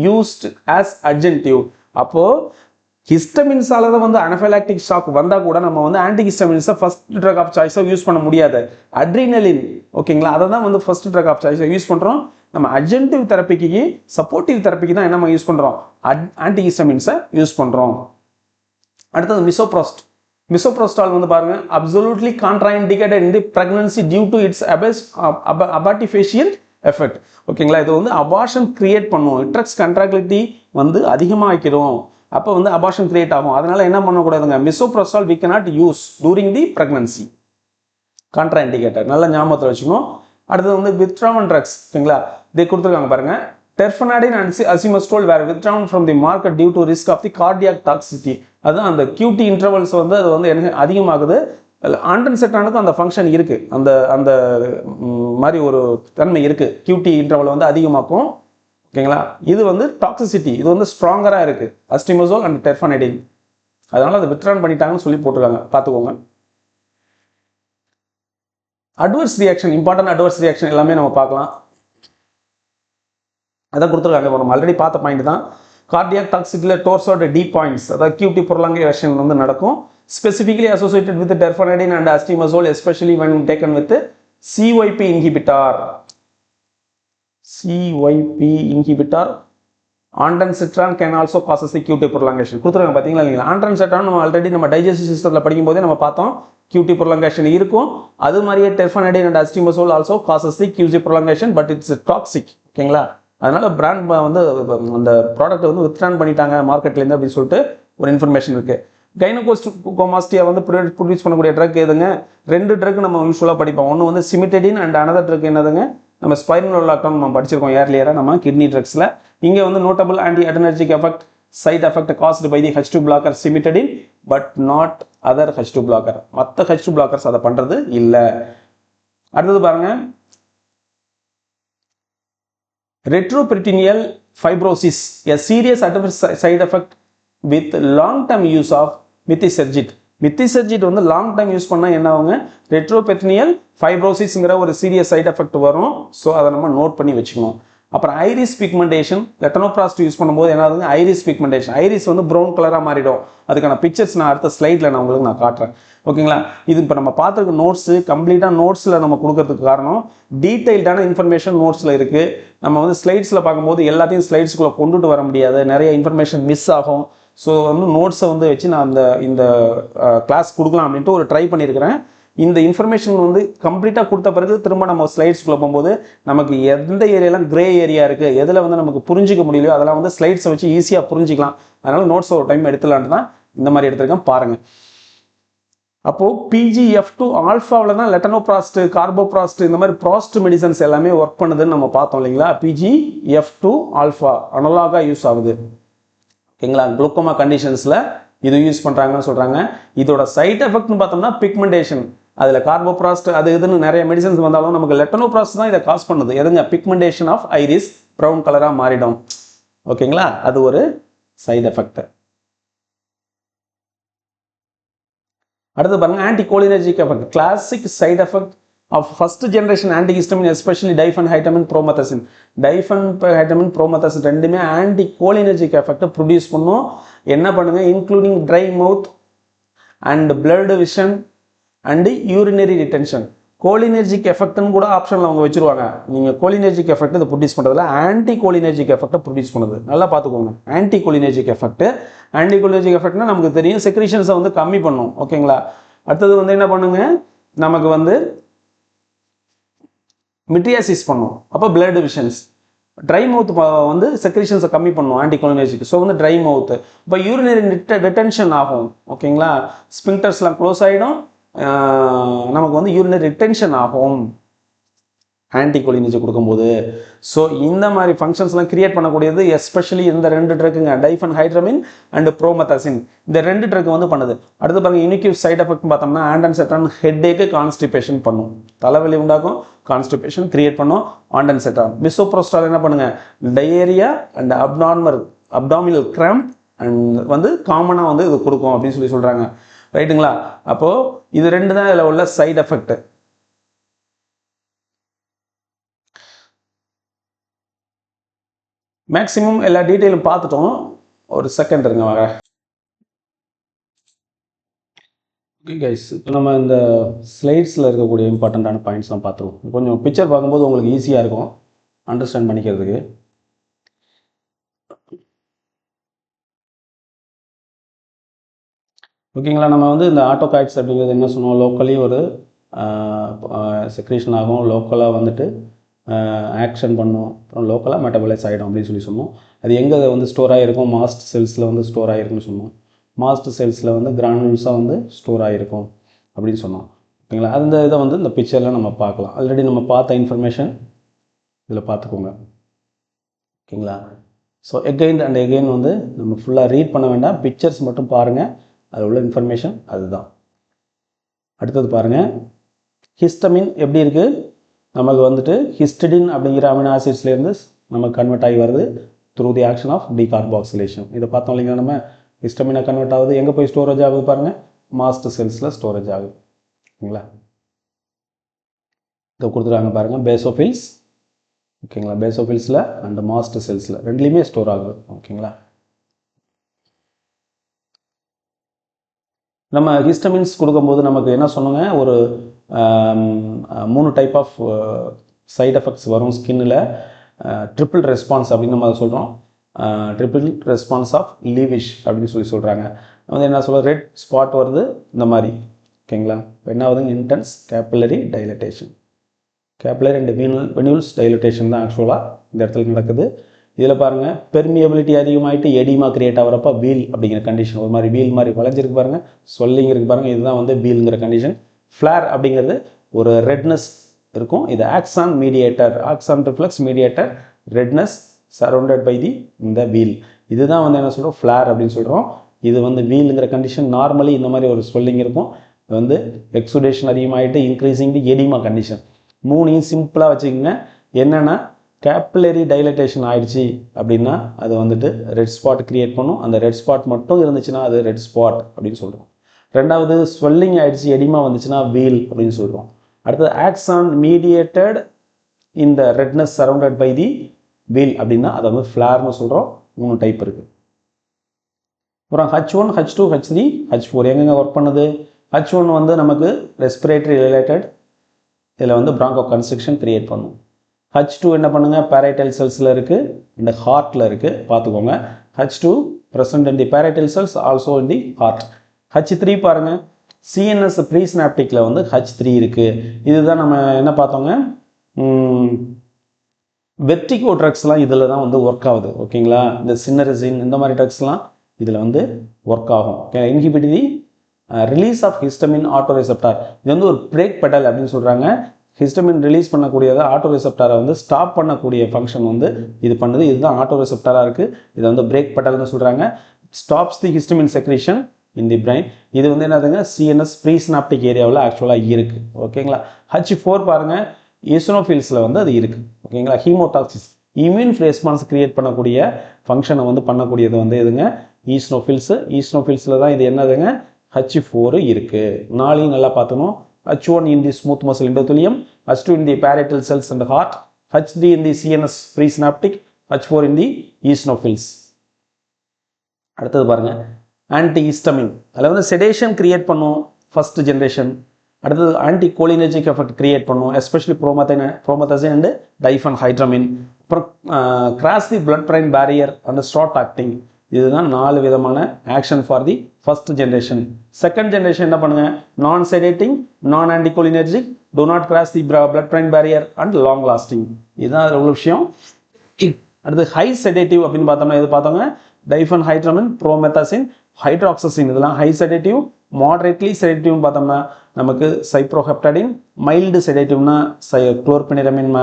used as adjunctive. அப்போ ஹிஸ்டமின்ஸால தான் வந்து அனஃபைலாக்டிக் ஷாக் வந்தா கூட நம்ம வந்து ஆன்டிஹிஸ்டமின்ஸை ஃபர்ஸ்ட் ட்ரக் ஆஃப் சாய்ஸை யூஸ் பண்ண முடியாது. அட்ரினலின், ஓகேங்களா, அதை தான் வந்து ஃபர்ஸ்ட் ட்ரக் ஆஃப் சாய்ஸை யூஸ் பண்றோம். நம்ம அட்ஜென்டிவ் தெரப்பிக்கு, சப்போர்ட்டிவ் தெரப்பிக்கு தான் என்ன யூஸ் பண்றோம், ஆன்டிஹிஸ்டமின்ஸை யூஸ் பண்றோம். அடுத்தது மிசோப்ரோஸ்டால் வந்து பாருங்க, absolutely contraindicated in the pregnancy due to its abortifacient effect. ஓகேங்களா, இது வந்து அபார்ஷன் கிரியேட் பண்ணும், யூட்ரஸ் கண்ட்ராக்டிலிட்டி வந்து அதிகமாக்கிடும், அப்போ வந்து அபார்ஷன் கிரியேட் ஆகும். அதனால என்ன பண்ணக்கூடாதுங்க, மிசோப்ரோஸ்டால் we cannot use during the pregnancy, கான்ட்ராஇண்டிகேட்டட், நல்லா ஞாபகத்தில் வச்சுக்கணும். அடுத்தது வந்து withdrawn drugs, ஓகேங்களா, இதை கொடுத்துருக்காங்க பாருங்க. Terfenadine and azimostol were withdrawn from the market due to risk of the cardiac toxicity. அதான் அந்த QT இன்டர்வல்ஸ் வந்து அது வந்து என்ன அதிகமாகுது. ஆண்டன்செட்டானுக்கும் அந்த ஃபங்க்ஷன் இருக்கு, அந்த அந்த மாதிரி ஒரு தன்மை இருக்கு, QT இன்டர்வல் வந்து அதிகமாக்கும், ஓகேங்களா. இது வந்து டாக்ஸிசிட்டி, இது வந்து ஸ்ட்ராங்கரா இருக்கு, அஸ்டிமோசோல் அண்ட் டெர்ஃபனடைன். அதனால அதை வித்ட்ரான் பண்ணிட்டாங்கன்னு சொல்லி போட்டுருக்காங்க, பார்த்துக்கோங்க. Adverse reaction, important adverse reaction எல்லாமே நம்ம பார்க்கலாம். அதான் கொடுத்துருக்காங்க, நம்ம ஆல்ரெடி பார்த்த பாயிண்ட் தான். கார்டியாக் டாக்ஸிக்ல டோர்சோட டி பாயிண்ட்ஸ், அதாவது QT ப்ரொலாங்கேஷன் வந்து நடக்கும். Specifically associated with terfenadine and astemizole, especially when taken with CYP inhibitor. Ondansetron can also causes the QT prolongation. கொடுத்துருக்காங்க பார்த்தீங்களா இல்லைங்களா. ஆண்டன்செட்டான் நம்ம ஆல்ரெடி நம்ம டைஜஸ்டிவ் சிஸ்டத்தில் படிக்கும் போதே நம்ம பார்த்தோம், QT prolongation இருக்கும். அது மாதிரியே terfenadine and astemizole also causes the QT prolongation, but it's toxic, ஓகேங்களா. அதனால பிராண்ட் வந்து அந்த ப்ராடக்ட் வந்து வித்ட்ரான் பண்ணிட்டாங்க மார்க்கெட்லேருந்து அப்படின்னு சொல்லிட்டு ஒரு இன்ஃபர்மேஷன் இருக்கு. கைனகோமாஸ்டியா வந்து ப்ரொடியூஸ் பண்ணக்கூடிய ட்ரக் எதுங்க, ரெண்டு ட்ரக் நம்ம யூஸ்வலாக படிப்போம். ஒன்று வந்து சிமிட்டடின் அண்ட் அனதர் ட்ரக் என்னதுங்க, நம்ம ஸ்பைரனோலாக்டம் நம்ம படிச்சிருக்கோம் ஏர்லியராக நம்ம கிட்னி ட்ரக்ஸில். இங்கே வந்து notable anti adrenergic effect, side effect caused by the H2 blocker cimetidine, but not other H2 blocker. மற்ற H2 பிளாக்கர்ஸ் அதை பண்ணுறது இல்லை. அடுத்தது பாருங்க, retroperitoneal fibrosis, a serious adverse side effect with long term use of methotrexate. methotrexate வந்து long time use பண்ணா என்ன ஆகுங்க, ரெட்ரோபெரிட்டோனியல் ஃபைப்ரோசிஸ்ங்கிற ஒரு சீரியஸ் சைட் எஃபெக்ட் வரும். ஸோ அதை நம்ம நோட் பண்ணி வச்சுக்கணும். அப்புறம் ஐரிஸ் பிக்மெண்டேஷன், லெட்டனோபிராஸ்ட் யூஸ் பண்ணும்போது என்ன ஆகுதுங்க, ஐரிஸ் பிக்மெண்டேஷன், ஐரிஸ் வந்து ப்ரௌன் கலராக மாறிடும். அதுக்கான பிக்சர்ஸ் நான் அடுத்த ஸ்லைடில் நான் உங்களுக்கு காட்டுறேன், ஓகேங்களா. இது இப்போ நம்ம பார்த்துருக்க நோட்ஸு கம்ப்ளீட்டாக நோட்ஸில் நம்ம கொடுக்கறதுக்கு காரணம், டீட்டெயில்டான இன்ஃபர்மேஷன் நோட்ஸில் இருக்குது. நம்ம வந்து ஸ்லைட்ஸில் பார்க்கும்போது எல்லாத்தையும் ஸ்லைட்ஸ்குள்ளே கொண்டுட்டு வர முடியாது, நிறைய இன்ஃபர்மேஷன் மிஸ் ஆகும். ஸோ வந்து நோட்ஸை வந்து வச்சு நான் இந்த கிளாஸ் கொடுக்கலாம் அப்படின்ட்டு ஒரு ட்ரை பண்ணியிருக்கிறேன். இந்த இன்ஃபர்மேஷன் வந்து கம்ப்ளீட்டாக கொடுத்த பிறகு திரும்ப நம்ம ஸ்லைட்ஸ்குள்ளே போகும்போது நமக்கு எந்த ஏரியாலாம் கிரே ஏரியா இருக்குது, எதில் வந்து நமக்கு புரிஞ்சிக்க முடியலையோ அதெல்லாம் வந்து ஸ்லைட்ஸை வச்சு ஈஸியாக புரிஞ்சிக்கலாம். அதனால நோட்ஸை ஒரு டைம் எடுத்துலான்னு தான் இந்த மாதிரி எடுத்துருக்கேன் பாருங்கள். அப்போது PGF2 ஆல்ஃபாவில் தான் லெட்டனோபிராஸ்ட், கார்போபிராஸ்ட், இந்த மாதிரி ப்ராஸ்ட் மெடிசன்ஸ் எல்லாமே ஒர்க் பண்ணுதுன்னு நம்ம பார்த்தோம் இல்லைங்களா. PGF2 ஆல்ஃபா அனலாகாக யூஸ் ஆகுது, ஓகேங்களா. குளுக்கோமா கண்டிஷன்ஸில் இது யூஸ் பண்ணுறாங்கன்னு சொல்கிறாங்க. இதோட சைட் எஃபெக்ட்னு பார்த்தோம்னா பிக்மெண்டேஷன், அதில் கார்போபிராஸ்ட் அது இதுன்னு நிறைய மெடிசன்ஸ் வந்தாலும் நமக்கு லெட்டனோபிராஸ்ட் தான் இதை காஸ் பண்ணுது. எதுங்க, பிக்மெண்டேஷன் ஆஃப் ஐரிஸ் ப்ரௌன் கலராக மாறிடும். ஓகேங்களா, அது ஒரு சைடு எஃபெக்ட். அடுத்து பாருங்க anticholinergic effect. Classic side effect of first generation antihistamine, especially diphenhydramine promethazine. Diphenhydramine promethazine ரெண்டுமே anticholinergic effect ப்ரொடியூஸ் பண்ணும். என்ன பண்ணுங்க, including dry mouth and blood vision and urinary retention. Cholinergic எஃபெக்ட்னு கூட ஆப்ஷனில் அவங்க வச்சிருவாங்க. நீங்கள் கோலினர்ஜிக் எஃபெக்ட் இதை ப்ரொடியூஸ் பண்ணுறதுல ஆன்டி கோலினர்ஜிக் எஃபெக்டை ப்ரொடியூஸ் பண்ணுது. நல்லா பார்த்துக்கோங்க, anti cholinergic effect. Anti cholinergic எஃபெக்ட்னா நமக்கு தெரியும், செக்ரீஷன்ஸை வந்து கம்மி பண்ணும். ஓகேங்களா, அடுத்தது வந்து என்ன பண்ணுங்க, நமக்கு வந்து மிட்ரியாசிஸ் பண்ணும். அப்போ பிளட் விஷன்ஸ். ட்ரை மவுத் வந்து செக்ரீஷன்ஸை கம்மி பண்ணும் ஆன்டிகோலினர்ஜிக். ஸோ வந்து ட்ரை மவுத். இப்போ யூரினரி ரிட்டென்ஷன் ஆகும். ஓகேங்களா, ஸ்பிங்டர்ஸ்லாம் க்ளோஸ் ஆகிடும், நமக்கு வந்து யூரினரி ரிட்டென்ஷன் ஆகும் ஆன்டிகோலினர்ஜிக் கொடுக்கும்போது. ஸோ இந்த மாதிரி ஃபங்க்ஷன்ஸ்லாம் கிரியேட் பண்ணக்கூடியது எஸ்பெஷலி இந்த ரெண்டு ட்ரக்குங்க, டைஃபென்ஹைட்ரமின் அண்ட் ப்ரோமெத்தசின். இந்த ரெண்டு ட்ரக் வந்து பண்ணுது. அடுத்து பாருங்க யூனிக்யூ சைட் எஃபெக்ட் பார்த்தோம்னா ஆண்டன்செட்டான் ஹெட்ஏக்கு கான்ஸ்டிபேஷன் பண்ணும், தலைவலி உண்டாக்கும், கான்ஸ்டிபேஷன் கிரியேட் பண்ணும். ஆண்டன்செட்டான். மிசோப்ரோஸ்டால் என்ன பண்ணுங்க, diarrhoea and abdominal cramp and வந்து காமனாக வந்து இது கொடுக்கும் அப்படின்னு சொல்லி சொல்கிறாங்க. ரைட்டுங்களா, அப்போது இது ரெண்டு தான் இதில் உள்ள சைடு எஃபெக்ட். மேக்ஸிமம் எல்லா டீட்டெயிலும் பார்த்துட்டோம். ஒரு செகண்ட் இருங்க வாங்க. ஓகே கைஸ், இப்போ நம்ம இந்த ஸ்லைட்ஸில் இருக்கக்கூடிய இம்பார்ட்டண்ட்டான பாயிண்ட்ஸ்லாம் பார்த்துருவோம். கொஞ்சம் பிக்சர் பார்க்கும்போது உங்களுக்கு ஈஸியாக இருக்கும் அண்டர்ஸ்டாண்ட் பண்ணிக்கிறதுக்கு. ஓகேங்களா, நம்ம வந்து இந்த ஆட்டோகாய்ட்ஸ் அப்படிங்கிறது என்ன சொன்னோம், லோக்கலி ஒரு செக்ரேஷன் ஆகும், லோக்கலாக வந்துட்டு ஆக்ஷன் பண்ணும், அப்புறம் லோக்கலாக மெட்டபலைஸ் ஆகிடும் அப்படின்னு சொல்லி சொன்னோம். அது எங்கே வந்து ஸ்டோர் ஆகிருக்கும், மாஸ்ட் செல்ஸில் வந்து ஸ்டோர் ஆகிருக்குன்னு சொன்னோம். மாஸ்ட் செல்ஸில் வந்து கிரானுல்ஸாக வந்து ஸ்டோர் ஆகிருக்கும் அப்படின்னு சொன்னோம். ஓகேங்களா, அந்த இதை வந்து இந்த பிக்சரில் நம்ம பார்க்கலாம். ஆல்ரெடி நம்ம பார்த்த இன்ஃபர்மேஷன் இதில் பார்த்துக்கோங்க. ஓகேங்களா, ஸோ எகெயின் அண்ட் எகெயின் வந்து நம்ம ஃபுல்லாக ரீட் பண்ண வேண்டாம், பிக்சர்ஸ் மட்டும் பாருங்கள், அதில் உள்ள இன்ஃபர்மேஷன் அதுதான். அடுத்தது பாருங்கள், ஹிஸ்டமின் எப்படி இருக்குது, நமக்கு வந்துட்டு ஹிஸ்டிடின் அப்படிங்கிற அமினோ ஆசிட்ஸ்லேருந்து நமக்கு கன்வெர்ட் ஆகி வருது through the action of decarboxylation. இதை பார்த்தோம் இல்லைங்களா, நம்ம ஹிஸ்டமினை கன்வெர்ட் ஆகுது, எங்கே போய் ஸ்டோரேஜ் ஆகுது பாருங்கள், மாஸ்ட் செல்ஸில் ஸ்டோரேஜ் ஆகுது. ஓகேங்களா, இதை கொடுத்துருக்காங்க பாருங்கள், பேசோஃபில்ஸ். ஓகேங்களா, பேசோஃபில்ஸில் அண்ட் மாஸ்ட் செல்ஸில் ரெண்டுலேயுமே ஸ்டோர் ஆகுது. ஓகேங்களா, நம்ம ஹிஸ்டமின்ஸ் கொடுக்கும்போது நமக்கு என்ன சொன்னோங்க, ஒரு 3 டைப் ஆஃப் சைட் எஃபெக்ட்ஸ் வரும் ஸ்கின்னில். ட்ரிபிள் ரெஸ்பான்ஸ் அப்படின்னு நம்ம அதை சொல்கிறோம். ட்ரிபிள் ரெஸ்பான்ஸ் ஆஃப் லீவிஷ் அப்படின்னு சொல்லி சொல்கிறாங்க. வந்து என்ன சொல்ல, ரெட் ஸ்பாட் வருது இந்த மாதிரி. ஓகேங்களா, இப்போ என்ன ஆகுதுங்க, intense capillary dilatation. Capillary and venules dilatation தான் ஆக்சுவலாக இந்த இடத்துல நடக்குது. இதில் பாருங்கள், பெர்மியபிலிட்டி அதிகமாகிட்டு எடிமா கிரியேட் ஆகிறப்ப வீல் அப்படிங்கிற கண்டிஷன், ஒரு மாதிரி வீல் மாதிரி வளைஞ்சிருக்கு பாருங்கள், சொல்லிங் இருக்குது பாருங்கள், இதுதான் வந்து வீலுங்கிற கண்டிஷன். ஃப்ளேர் அப்படிங்கிறது ஒரு ரெட்னஸ் இருக்கும், இது axon mediator, axon reflex mediator redness surrounded by the இந்த வீல். இதுதான் வந்து என்ன சொல்கிறோம், ஃப்ளேர் அப்படின்னு சொல்கிறோம். இது வந்து வீலுங்கிற கண்டிஷன். நார்மலி இந்த மாதிரி ஒரு ஸ்வெல்லிங் இருக்கும், இது வந்து எக்ஸுடேஷன் அதிகமாகிட்டு இன்க்ரீசிங் தி எடிமா கண்டிஷன். 3 சிம்பிளாக வச்சுக்கோங்க. என்னென்னா, கேபிலரி டைலட்டேஷன் ஆயிடுச்சு அப்படின்னா அது வந்துட்டு ரெட் ஸ்பாட் கிரியேட் பண்ணும். அந்த ரெட் ஸ்பாட் மட்டும் இருந்துச்சுன்னா அது ரெட் ஸ்பாட் அப்படின்னு சொல்கிறோம். ரெண்டாவது, ஸ்வெல்லிங் ஆயிடுச்சு, எடிமா வந்துச்சுன்னா வீல் அப்படின்னு சொல்கிறோம். அடுத்தது, ஆக்சான் மீடியேட்டட் இந்த redness surrounded by the wheal அப்படின்னா அதை வந்து ஃப்ளேர்னு சொல்கிறோம். 3 டைப் இருக்குது. அப்புறம் H1, H2, H3, H4 எங்கெங்க ஒர்க் பண்ணுது. H1 வந்து நமக்கு ரெஸ்பிரேட்டரி ரிலேட்டட், இதில் வந்து பிராங்கோ கன்ஸ்ட்ரக்ஷன் கிரியேட் பண்ணும். H2 என்ன பண்ணுங்க, பேரைட்டல் செல்ஸில் இருக்குது, இந்த ஹார்ட்டில் இருக்குது, பார்த்துக்கோங்க. H2 present in the parietal cells, also in the heart. H3 பாருங்கள், CNS ப்ரீஸ்னாப்டிக்கில் வந்து H3 இருக்குது. இதுதான் நம்ம என்ன பார்த்தோங்க, வெர்டிகோ ட்ரக்ஸ்லாம் இதில் தான் வந்து ஒர்க் ஆகுது. ஓகேங்களா, இந்த சின்னரசின் இந்த மாதிரி ட்ரக்ஸ்லாம் இதில் வந்து ஒர்க் ஆகும். Okay, inhibit the release of histamine auto receptor. இது வந்து ஒரு பிரேக் பெடல் அப்படின்னு சொல்கிறாங்க. ஹிஸ்டமின் ரிலீஸ் பண்ணக்கூடியதை ஆட்டோ ரிசெப்டாரை வந்து ஸ்டாப் பண்ணக்கூடிய ஃபங்க்ஷன் வந்து இது பண்ணுது. இதுதான் ஆட்டோ ரிசெப்டாராக இருக்குது. இதை வந்து பிரேக் பெடல்னு சொல்கிறாங்க. ஸ்டாப்ஸ் தி ஹிஸ்டமின் செக்ரேஷன் இன் தி பிரைன். இது வந்து என்னதுங்க, சிஎன்எஸ் ப்ரீஸ்னாப்டிக் ஏரியாவில் ஆக்சுவலாக இருக்குது. ஓகேங்களா, H4 பாருங்கள், ஈசனோஃபில்ஸில் வந்து அது இருக்குது. ஓகேங்களா, ஹீமோடாக்சிஸ் இம்யூன் ரெஸ்பான்ஸ் கிரியேட் பண்ணக்கூடிய ஃபங்க்ஷனை வந்து பண்ணக்கூடியது வந்து எதுங்க ஈஸ்னோஃபில்ஸ். ஈஸ்னோஃபில்ஸில் தான் இது என்னதுங்க H4 இருக்குது. நாளையும் நல்லா பார்த்துக்கணும். H1 in the smooth muscle endothelium, H2 in the parietal cells and heart, HD in the CNS presynaptic, H4 in the eosinophils. அடுத்தது பாருங்க ஆன்டிஹிஸ்டமின். அதில் வந்து செடேஷன் கிரியேட் பண்ணும் ஃபர்ஸ்ட் ஜென்ரேஷன். அடுத்தது ஆன்டி கோலினர்ஜிக் எஃபெக்ட் கிரியேட் பண்ணும், especially promethazine and diphenhydramine. அப்புறம் cross the blood brain barrier and start acting. இதுதான் 4 விதமான action for the first generation. Second generation என்ன பண்ணுங்க, non sedating, non anticholinergic, do not cross the blood brain barrier and long lasting. இதுதான் அதில் உள்ள விஷயம். அடுத்து ஹை செடேட்டிவ் அப்படின்னு பார்த்தோம்னா இது பார்த்தோங்க டைஃபன்ஹைட்ரமின், ப்ரோமெத்தாசின், ஹைட்ராக்சசின். இதெல்லாம் ஹை செடேட்டிவ். மாடரேட்லி செடேட்டிவ்னு பார்த்தோம்னா நமக்கு சைப்ரோஹெப்டடின். Mild செடேட்டிவ்னா குளோர்பெனிரமின்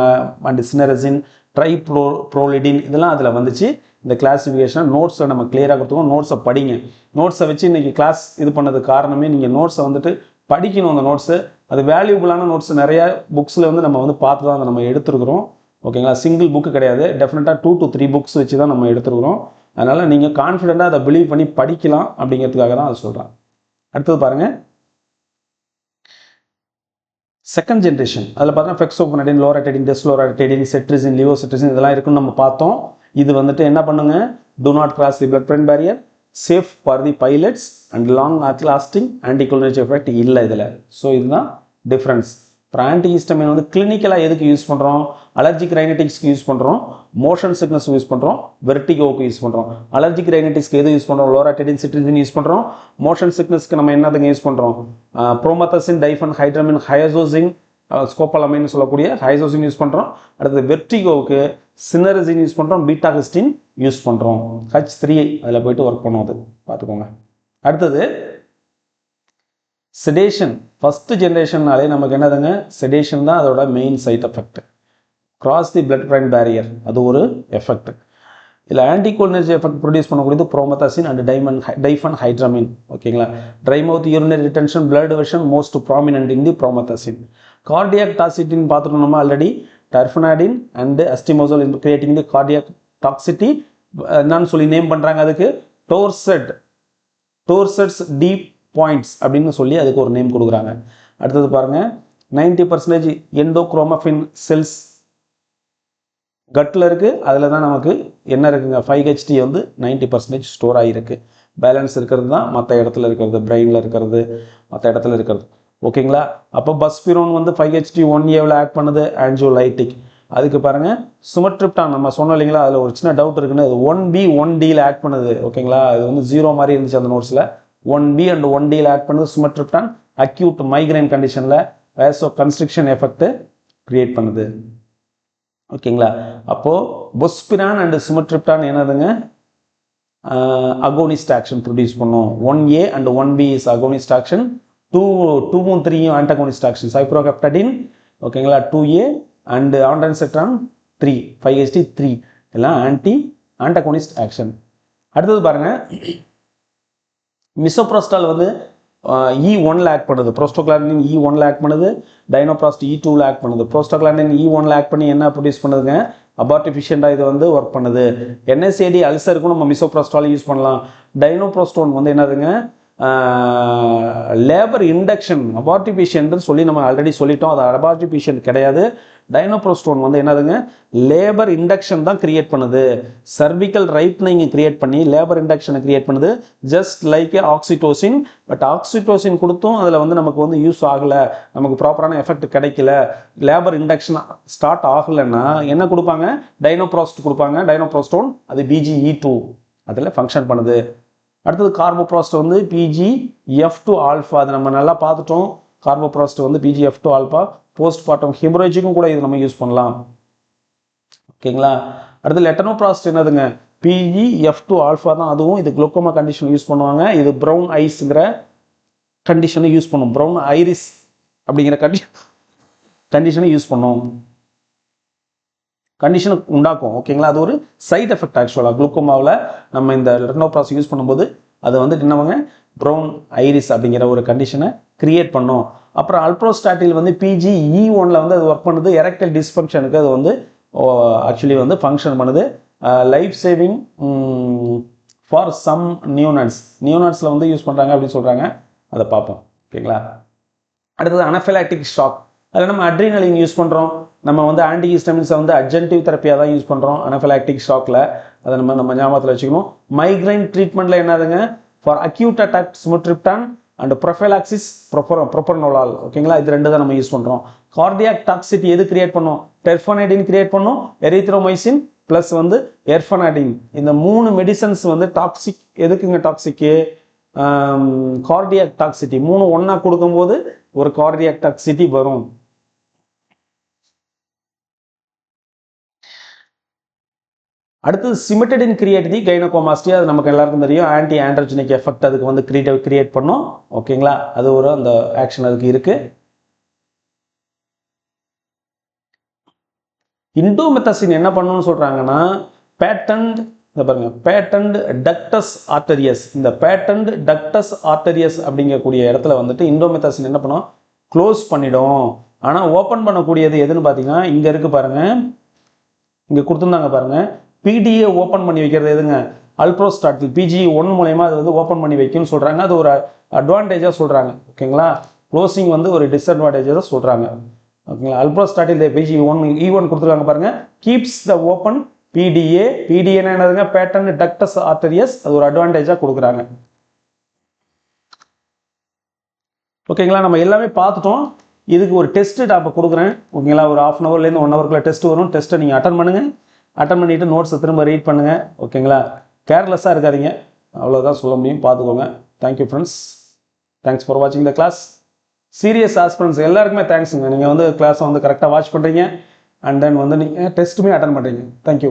and சினரசின், ட்ரைப்ரோலிடின். இதெல்லாம் அதில் வந்துச்சு. இந்த கிளாசிஃபிகேஷன் நோட்ஸில் நம்ம கிளியராக கொடுத்துக்கோம். நோட்ஸை படிங்க. நோட்ஸை வச்சு இன்றைக்கி கிளாஸ் இது பண்ணது காரணமே நீங்கள் நோட்ஸை வந்துட்டு படிக்கணும். அந்த நோட்ஸு அது வேல்யூபிளான நோட்ஸ் நிறையா புக்ஸில் வந்து நம்ம வந்து பார்த்து தான் அதை நம்ம எடுத்துருக்குறோம். ஓகேங்களா, சிங்கிள் புக்கு கிடையாது, டெஃபினட்டாக 2 to 3 புக்ஸ் வச்சு தான் நம்ம எடுத்துருக்குறோம். அதனால் நீங்கள் கான்ஃபிடென்ட்டாக அதை பிலீவ் பண்ணி படிக்கலாம் அப்படிங்கிறதுக்காக தான் அதை சொல்கிறேன். அடுத்தது பாருங்கள் செகண்ட் ஜென்ரேஷன். அதில் பார்த்தீங்கன்னா ஃபெக்ஸோபனடின், லோராட்டிடின், டெஸ்லோராட்டிடின், செட்ரிசின், லியோசெட்ரிசின் இதெல்லாம் இருக்குன்னு நம்ம பார்த்தோம். இது வந்துட்டு என்ன பண்ணுங்க, do not cross the blood brain barrier, safe for the pilots and long lasting anticholinergic effect இல்லை இதில். ஸோ இதுதான் டிஃப்ரென்ஸ். அப்புறம் ஆன்டிஹிஸ்டமின் வந்து கிளினிக்கலாக எதுக்கு யூஸ் பண்ணுறோம், அலர்ஜிக் ரைனடிக்ஸ்க்கு யூஸ் பண்ணுறோம், மோஷன் சிக்னஸ் யூஸ் பண்ணுறோம், வெர்டிகோவுக்கு யூஸ் பண்ணுறோம். அலர்ஜிக் ரைனடிக்ஸ்க்கு எது யூஸ் பண்ணுறோம், லோராட்டிடின், சிட்ரிசின் யூஸ் பண்ணுறோம். மோஷன் சிக்னஸ்க்கு நம்ம என்னதுங்க யூஸ் பண்ணுறோம், ப்ரோமத்தசின், டைஃபன்ஹைட்ரமின், ஹயசோசின், ஸ்கோபலமைன்னு சொல்லக்கூடிய ஹைசோசின் யூஸ் பண்ணுறோம். அடுத்தது வெர்டிகோவுக்கு சினரசின் யூஸ் பண்ணுறோம், பீட்டாகிஸ்டின் யூஸ் பண்ணுறோம். H3 அதில் போயிட்டு ஒர்க் பண்ணும், அது பார்த்துக்கோங்க. அடுத்தது செடேஷன். ஃபர்ஸ்ட் ஜென்ரேஷன்னாலே நமக்கு என்னதுங்க, செடேஷன் தான் அதோட main side effect. Cross the blood brain barrier அது ஒரு எஃபெக்ட். இதில் ஆன்டிகோலினர்ஜி எஃபெக்ட் ப்ரொடியூஸ் பண்ணக்கூடியது ப்ரோமத்தாசின் அண்ட் டைஃபன்ஹைட்ரமின். ஓகேங்களா, dry mouth, urinary retention, blood version most prominent in the promethazine. Cardiac டாக்ஸிட்டின் பார்த்துட்டோம் நம்ம already. Terfenadine and astemizole in creating the cardiac toxicity. என்னன்னு சொல்லி நேம் பண்ணுறாங்க அதுக்கு, டோர்செட்ஸ் டீப் பாயிண்ட்ஸ் அப்படின்னு சொல்லி அதுக்கு ஒரு நேம் கொடுக்குறாங்க. அடுத்தது பாருங்க 90% எண்டோக்ரோமஃபின் செல்ஸ் கட்டில் இருக்குது. அதில் தான் நமக்கு என்ன இருக்குங்க, 5HT வந்து 90% ஸ்டோர் ஆகிருக்கு. பேலன்ஸ் இருக்கிறது தான் மற்ற இடத்துல இருக்கிறது, பிரெயினில் இருக்கிறது, மற்ற இடத்துல இருக்கிறது. ஓகேங்களா, அப்போ பஸ்பிரோன் வந்து 5HT 1A ஆக்ட் பண்ணுது, ஆன்ஜியோலைட்டிக். அதுக்கு பாருங்க சுமட்ரிப்டான் நம்ம சொன்னோம் இல்லைங்களா, அதில் ஒரு சின்ன டவுட் இருக்குன்னு, அது 1B 1Dயில் ஆக்ட் பண்ணுது. ஓகேங்களா, அது வந்து 0 மாதிரி இருந்துச்சு அந்த நோட்ஸில். 1B and 1Dயில் ஆக்ட் பண்ணுது சுமட்ரிப்டான். அக்யூட் மைக்ரைன் கண்டிஷனில் வேசோ கன்ஸ்ட்ரிக்ஷன் எஃபெக்ட் கிரியேட் பண்ணுது. ஓகேங்களா, அப்போது பொஸ்பிரான் அண்ட் சுமட்ரிப்டான் என்னதுங்க, அகோனிஸ்ட் ஆக்ஷன் ப்ரொடியூஸ் பண்ணும். 1A and 1B is agonist action, 2 3 antagonist action. Cyproheptadine ஓகேங்களா 2A அண்ட் ஆன்டன்செட்ரான் 3 5HT 3 எல்லாம் ஆன்டகோனிஸ்ட் ஆக்ஷன். அடுத்தது பாருங்க மிசோப்ரோஸ்டால் வந்து E1 ஆக்ட் பண்ணுது, ப்ரோஸ்டோகிளாண்டின் E1 ஆக்ட் பண்ணுது, டைனோப்ராஸ்ட் E2 ஆக்ட் பண்ணுது. ப்ரோஸ்டோகிளாண்டின் E1 ஆக்ட் பண்ணி என்ன ப்ரொடியூஸ் பண்ணுதுங்க, அபார்டிஃபிஷியண்டாக இது வந்து ஒர்க் பண்ணுது. NSAID அல்சருக்கும் நம்ம மிசோப்ரோஸ்டால் யூஸ் பண்ணலாம். டைனோப்ரோஸ்டோன் வந்து என்னதுங்க, லேபர் இண்டக்ஷன் அபார்டிஃபிஷியன்ட்னு சொல்லி நம்ம ஆல்ரெடி சொல்லிட்டோம். அது அபார்டிஃபிஷியன்ட் கிடையாது. டைனோப்ரோஸ்டோன் வந்து என்னதுங்க, லேபர் இண்டக்ஷன் தான் கிரியேட் பண்ணுது. சர்விக்கல் ரைப்னிங் கிரியேட் பண்ணி லேபர் இண்டக்ஷனை கிரியேட் பண்ணுது, just like oxytocin. But oxytocin கொடுத்தும் அதில் வந்து நமக்கு வந்து யூஸ் ஆகலை, நமக்கு ப்ராப்பரான எஃபெக்ட் கிடைக்கல, லேபர் இண்டக்ஷன் ஸ்டார்ட் ஆகலைன்னா என்ன கொடுப்பாங்க, டைனோப்ரோஸ்ட் கொடுப்பாங்க. டைனோப்ரோஸ்டோன் அது BGE2 அதில் ஃபங்க்ஷன் பண்ணுது. அடுத்தது கார்போப்ராஸ்ட் வந்து PGF2 ஆல்ஃபா, அது நம்ம நல்லா பார்த்துட்டோம். கார்போப்ராஸ்ட் வந்து PGF2 ஆல்ஃபா. போஸ்ட் பார்ட்டம் ஹெமரேஜுக்கும் கூட இது நம்ம யூஸ் பண்ணலாம். ஓகேங்களா, அடுத்து லெட்டனோப்ராஸ்ட் என்னதுங்க, PGF2 ஆல்ஃபா தான் அதுவும். இது குளோக்கோமா கண்டிஷன் யூஸ் பண்ணுவாங்க. இது ப்ரௌன் ஐஸ்ங்கிற கண்டிஷனை யூஸ் பண்ணும், ப்ரௌன் ஐரிஸ் அப்படிங்கிற கண்டிஷனை யூஸ் பண்ணும், கண்டிஷனை உண்டாக்கும். ஓகேங்களா, அது ஒரு சைட் எஃபெக்ட். ஆக்சுவலாக குளுக்கோமாவில் நம்ம இந்த லெட்டனோப்ராஸ்ட் யூஸ் பண்ணும்போது அது வந்து என்னவங்க ப்ரௌன் ஐரிஸ் அப்படிங்கிற ஒரு கண்டிஷனை கிரியேட் பண்ணும். அப்புறம் அல்ப்ரோஸ்டாட்டில் வந்து PGE1 வந்து அது ஒர்க் பண்ணுது, எரெக்டைல் டிஸ்ஃபங்க்ஷனுக்கு அது வந்து ஆக்சுவலி வந்து ஃபங்க்ஷன் பண்ணுது. லைஃப் சேவிங் ஃபார் சம் நியூனட்ஸில் வந்து யூஸ் பண்ணுறாங்க அப்படின்னு சொல்கிறாங்க. அதை பார்ப்போம். ஓகேங்களா. அடுத்தது அனஃபிலாக்டிக் ஷாக். அதில் நம்ம அட்ரினலின் யூஸ் பண்ணுறோம். நம்ம வந்து ஆன்டிஹிஸ்டமின்ஸை வந்து அட்ஜென்டிவ் தெரப்பியாக தான் யூஸ் பண்ணுறோம் அனஃபிலாக்டிக் ஷாக்கில். அதை நம்ம ஞாபகத்தில் வச்சுக்கணும். மைக்ரைன் ட்ரீட்மெண்ட்டில் என்னதுங்க, for acute attack sumatriptan and prophylaxis propranolol. ஓகேங்களா. இது ரெண்டு தான் நம்ம யூஸ் பண்ணுறோம். கார்டியாக் டாக்ஸிட்டி எது கிரியேட் பண்ணும், டெர்ஃபனைடின் கிரியேட் பண்ணும், எரித்ரோமைசின் ப்ளஸ் வந்து எர்ஃபனாடின். இந்த 3 மெடிசன்ஸ் வந்து டாக்ஸிக். எதுக்குங்க டாக்ஸிக்கு, கார்டியாக் டாக்ஸிட்டி. 3 ஒன்றா கொடுக்கும்போது ஒரு கார்டியாக் டாக்ஸிட்டி வரும். அடுத்தது சிமெட்டடின் கிரியேட் தி கைனகோமாஸ்டியா. அது நமக்கு எல்லாருக்கும் தெரியும். ஆன்டி ஆண்ட்ரோஜெனிக் எஃபெக்ட் அதுக்கு வந்து கிரியேட் பண்ணும். ஓகேங்களா. அது ஒரு அந்த ஆக்ஷன் அதுக்கு இருக்கு. இண்டோமெத்தசின் என்ன பண்ணணும்னு சொல்றாங்கன்னா, பேட்டன்ட் பாருங்க, பேட்டன்ட் டக்டஸ் ஆர்டரியஸ். இந்த பேட்டன்ட் டக்டஸ் ஆர்டரியஸ் அப்படிங்கக்கூடிய இடத்துல வந்துட்டு இண்டோமெத்தசின் என்ன பண்ணும், க்ளோஸ் பண்ணிடும். ஆனால் ஓப்பன் பண்ணக்கூடியது எதுன்னு பார்த்தீங்கன்னா, இங்கே இருக்கு பாருங்க, இங்கே கொடுத்துருந்தாங்க பாருங்க. பிடிஏ ஓப்பன் பண்ணி வைக்கிறது எதுங்க, அல்ப்ரோஸ்டாட்டில். PGE1 மூலயமா அது வந்து ஓப்பன் பண்ணி வைக்கும்னு சொல்கிறாங்க. அது ஒரு அட்வான்டேஜாக சொல்கிறாங்க. ஓகேங்களா. க்ளோசிங் வந்து ஒரு டிஸ்அட்வான்டேஜாக சொல்கிறாங்க. ஓகேங்களா. அல்ப்ரோஸ்டாட்டில் PGE1 கொடுத்துருக்காங்க பாருங்க. Keeps the open PDA. PDA என்னதுங்க, பேட்டர்ன் டக்டஸ் ஆர்டரியஸ். அது ஒரு அட்வான்டேஜாக கொடுக்குறாங்க. ஓகேங்களா. நம்ம எல்லாமே பார்த்துட்டோம். இதுக்கு ஒரு டெஸ்ட் நான் இப்போ கொடுக்குறேன். ஓகேங்களா. ஒரு 1/2 ஹவர்லேருந்து 1 ஹவருக்குள்ள டெஸ்ட் வரும். டெஸ்ட்டை நீங்கள் அட்டன் பண்ணுங்கள். அட்டன் பண்ணிவிட்டு நோட்ஸை திரும்ப ரீட் பண்ணுங்கள். ஓகேங்களா. கேர்லெஸ்ஸாக இருக்காதீங்க. அவ்வளோதான் சொல்ல முடியும். பார்த்துக்கோங்க. Thank you friends. தேங்க்ஸ் ஃபார் வாட்சிங் த கிளாஸ். சீரியஸ் ஆஸ்பிரண்ட்ஸ் எல்லாருக்குமே தேங்க்ஸுங்க. நீங்கள் வந்து கிளாஸை வந்து கரெக்டாக வாட்ச் பண்ணுறீங்க. அண்ட் தென் வந்து நீங்கள் டெஸ்ட்டுமே அட்டன் பண்ணுறீங்க. தேங்க்யூ.